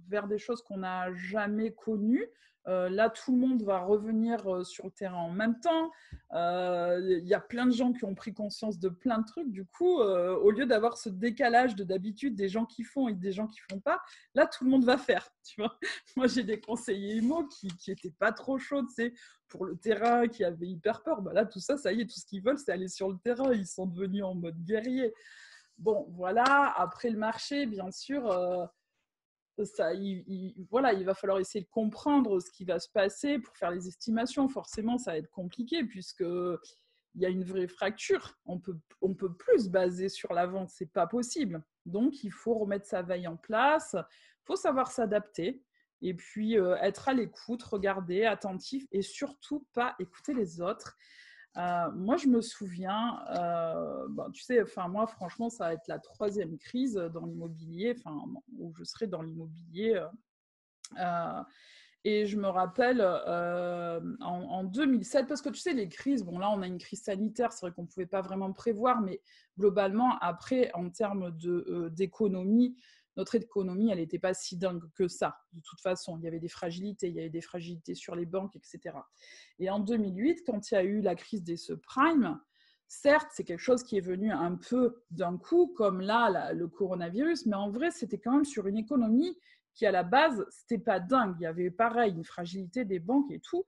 vers des choses qu'on n'a jamais connues. Là, tout le monde va revenir sur le terrain en même temps. Il y a plein de gens qui ont pris conscience de plein de trucs. Du coup, au lieu d'avoir ce décalage de d'habitude des gens qui font et des gens qui font pas, là, tout le monde va faire. Tu vois. Moi, j'ai des conseillers IMO qui étaient pas trop chauds, tu sais, pour le terrain, qui avaient hyper peur. Bah là, tout ça, ça y est, tout ce qu'ils veulent, c'est aller sur le terrain. Ils sont devenus en mode guerrier. Bon, voilà. Après le marché, bien sûr. Ça, voilà, il va falloir essayer de comprendre ce qui va se passer pour faire les estimations. Forcément, ça va être compliqué puisqu'il y a une vraie fracture. On peut plus se baser sur la vente, c'est pas possible. Donc, il faut remettre sa veille en place, il faut savoir s'adapter et puis être à l'écoute, regarder, attentif et surtout pas écouter les autres. Moi, je me souviens, tu sais, enfin, moi, franchement, ça va être la 3e crise dans l'immobilier, enfin, où je serai dans l'immobilier. Et je me rappelle en 2007, parce que tu sais, les crises, bon, là, on a une crise sanitaire, c'est vrai qu'on ne pouvait pas vraiment prévoir, mais globalement, après, en termes d'économie, notre économie, elle n'était pas si dingue que ça. De toute façon, il y avait des fragilités sur les banques, etc. Et en 2008, quand il y a eu la crise des subprimes, certes, c'est quelque chose qui est venu un peu d'un coup, comme là, le coronavirus, mais en vrai, c'était quand même sur une économie qui, à la base, c'était pas dingue. Il y avait pareil, une fragilité des banques et tout.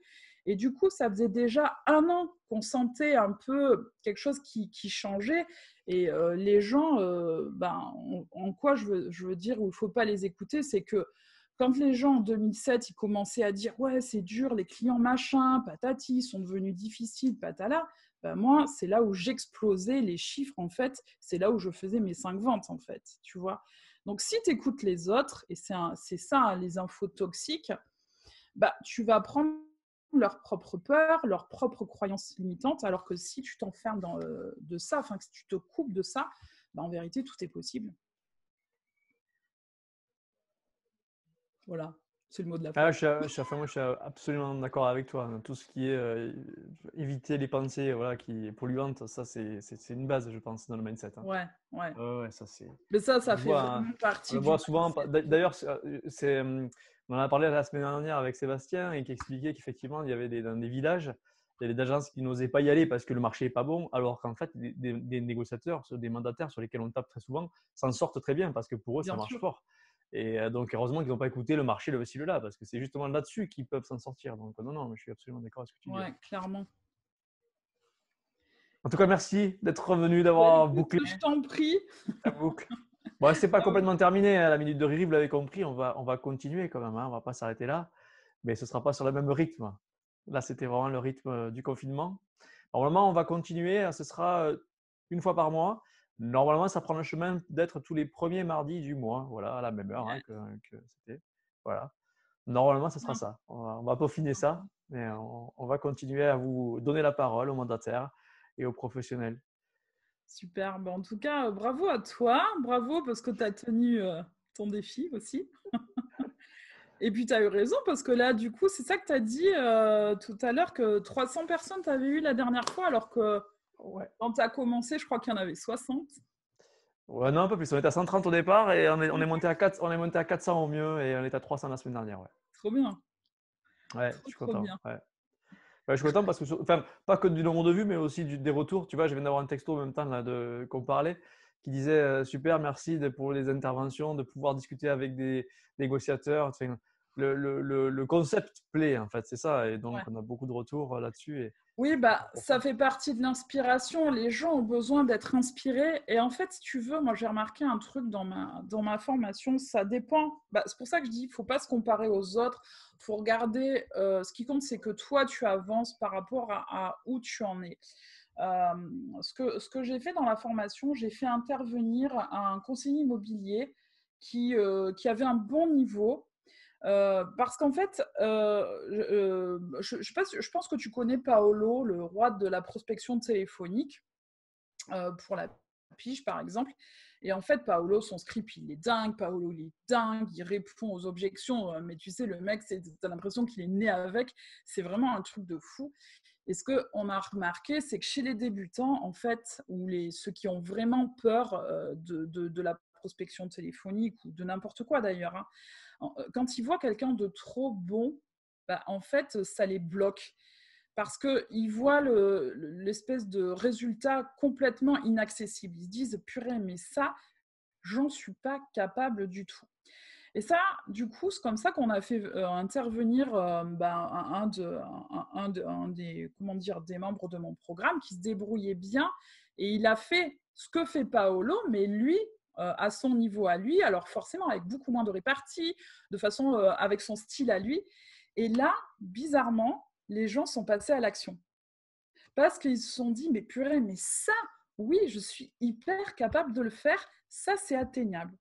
Et du coup, ça faisait déjà 1 an qu'on sentait un peu quelque chose qui changeait. Et les gens, en quoi je veux dire, où il ne faut pas les écouter, c'est que quand les gens en 2007, ils commençaient à dire « Ouais, c'est dur, les clients machin, patati, sont devenus difficiles, patala », moi, c'est là où j'explosais les chiffres, en fait. C'est là où je faisais mes 5 ventes, en fait, tu vois. Donc, si tu écoutes les autres, et c'est ça, hein, les infos toxiques, tu vas prendre leur propre peur, leurs propres croyances limitantes, alors que si tu t'enfermes de ça, enfin, que si tu te coupes de ça, en vérité, tout est possible. Voilà, c'est le mot de la Ah, fin. moi, je suis absolument d'accord avec toi. Tout ce qui est éviter les pensées voilà, qui polluantes, ça, c'est une base, je pense, dans le mindset. Hein. Ouais, ouais. Ouais, ça, c'est. Mais ça On le fait voit, hein. vraiment On partie le du voit souvent. mindset. D'ailleurs, on en a parlé la semaine dernière avec Sébastien et qui expliquait qu'effectivement, il y avait dans des villages, il y avait des agences qui n'osaient pas y aller parce que le marché n'est pas bon, alors qu'en fait, des négociateurs, des mandataires sur lesquels on tape très souvent, s'en sortent très bien parce que pour eux, ça Bien marche sûr. fort. Et donc, heureusement qu'ils n'ont pas écouté le marché, le ci, le là, parce que c'est justement là-dessus qu'ils peuvent s'en sortir. Donc, non, je suis absolument d'accord avec ce que tu dis. Ouais, clairement. En tout cas, merci d'être revenu, Bah, d'avoir écoute, bouclé je t'en prie. la boucle. Bon, c'est pas Ah, complètement terminé, hein, la minute de rire, vous l'avez compris, on va continuer quand même, hein, on va pas s'arrêter là, mais ce sera pas sur le même rythme. Là, c'était vraiment le rythme du confinement. Normalement, on va continuer, ce sera une fois par mois. Normalement, ça prend le chemin d'être tous les premiers mardis du mois, voilà, à la même heure hein, que c'était. Voilà. Normalement, ce sera bien. ça. On va peaufiner ça, mais on va continuer à vous donner la parole aux mandataires et aux professionnels. Super. Bah, en tout cas, bravo à toi. Bravo parce que tu as tenu ton défi aussi. Et puis, tu as eu raison parce que là, du coup, c'est ça que tu as dit tout à l'heure que 300 personnes t'avaient eu la dernière fois alors que Ouais. quand tu as commencé, je crois qu'il y en avait 60. Ouais, non, un peu plus. On était à 130 au départ et on est monté à 4, on est monté à 400 au mieux et on est à 300 la semaine dernière. Ouais, Trop bien. ouais je Trop, suis trop content. bien. Ouais. Ouais, je suis content parce que, enfin, pas que du nombre de vues, mais aussi des retours. Tu vois, je viens d'avoir un texto en même temps là, qu'on parlait qui disait super, merci pour les interventions, de pouvoir discuter avec des négociateurs. Enfin, le concept plaît en fait, c'est ça. Et donc, Ouais. on a beaucoup de retours là-dessus. Et Oui, c'est bah, important. ça fait partie de l'inspiration. Les gens ont besoin d'être inspirés. Et en fait, si tu veux, moi, j'ai remarqué un truc dans ma formation, ça dépend. Bah, c'est pour ça que je dis, il ne faut pas se comparer aux autres. Il faut regarder, ce qui compte, c'est que toi, tu avances par rapport à où tu en es. Ce que j'ai fait dans la formation, j'ai fait intervenir un conseiller immobilier qui avait un bon niveau. Parce qu'en fait, je pense que tu connais Paolo, le roi de la prospection téléphonique, pour la pige, par exemple. Et en fait, Paolo, son script, il est dingue. Paolo, il est dingue. Il répond aux objections. Mais tu sais, le mec, tu as l'impression qu'il est né avec. C'est vraiment un truc de fou. Et ce qu'on a remarqué, c'est que chez les débutants, en fait, ou ceux qui ont vraiment peur de la prospection téléphonique ou de n'importe quoi d'ailleurs, hein, quand ils voient quelqu'un de trop bon, bah, en fait, ça les bloque. Parce qu'ils voient l'espèce de résultat complètement inaccessible. Ils se disent, purée, mais ça, j'en suis pas capable du tout. Et ça, du coup, c'est comme ça qu'on a fait intervenir des membres de mon programme qui se débrouillait bien. Et il a fait ce que fait Paolo, mais lui, à son niveau à lui, alors forcément avec beaucoup moins de répartie, de façon avec son style à lui. Et là, bizarrement, les gens sont passés à l'action. Parce qu'ils se sont dit, mais purée, mais ça, oui, je suis hyper capable de le faire, ça c'est atteignable.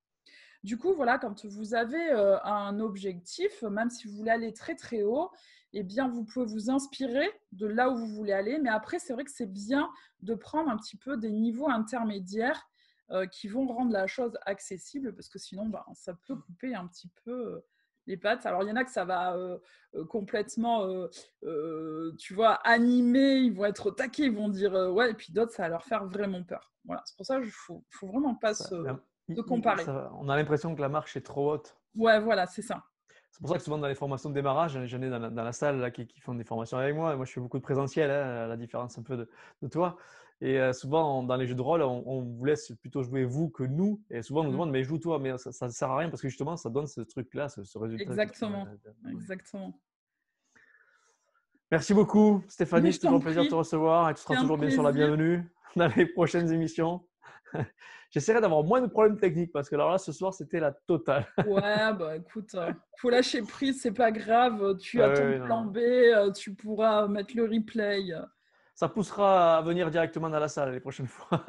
Du coup, voilà, quand vous avez un objectif, même si vous voulez aller très très haut, eh bien, vous pouvez vous inspirer de là où vous voulez aller. Mais après, c'est vrai que c'est bien de prendre un petit peu des niveaux intermédiaires qui vont rendre la chose accessible, parce que sinon, bah, ça peut couper un petit peu les pattes. Alors, il y en a que ça va complètement, tu vois, animer, ils vont être au taquet, ils vont dire ouais, et puis d'autres, ça va leur faire vraiment peur. Voilà, c'est pour ça qu'il faut vraiment pas se comparer. On a l'impression que la marche est trop haute. Ouais, voilà, c'est ça. C'est pour ça que souvent dans les formations de démarrage, j'en ai dans la salle là, qui font des formations avec moi. Et moi, je fais beaucoup de présentiel, hein, à la différence un peu de toi. Et souvent, dans les jeux de rôle, on vous laisse plutôt jouer vous que nous. Et souvent, on nous demande, mais joue toi. Mais ça ne sert à rien parce que justement, ça donne ce truc-là, ce résultat. Exactement. Exactement. Merci beaucoup, Stéphanie. Mais je C'est toujours t'en un plaisir de te prie, recevoir et tu seras c'est un toujours bien sûr la plaisir. bienvenue dans les prochaines émissions. J'essaierai d'avoir moins de problèmes techniques parce que alors là, ce soir, c'était la totale. Ouais, bah écoute, faut lâcher prise, c'est pas grave. Tu as ton Oui, plan non. B, tu pourras mettre le replay. Ça poussera à venir directement dans la salle les prochaines fois.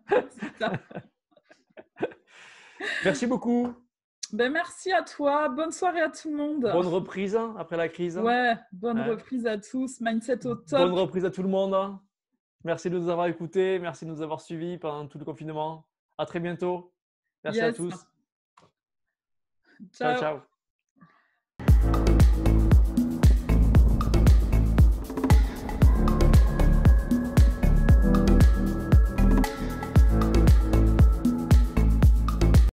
C'est ça. Merci beaucoup. Ben, merci à toi. Bonne soirée à tout le monde. Bonne reprise après la crise. Ouais, bonne Hein. reprise à tous. Mindset au Bonne top. reprise à tout le monde. Merci de nous avoir écoutés. Merci de nous avoir suivis pendant tout le confinement. À très bientôt. Merci à Yes. tous. Ciao, Ciao. ciao.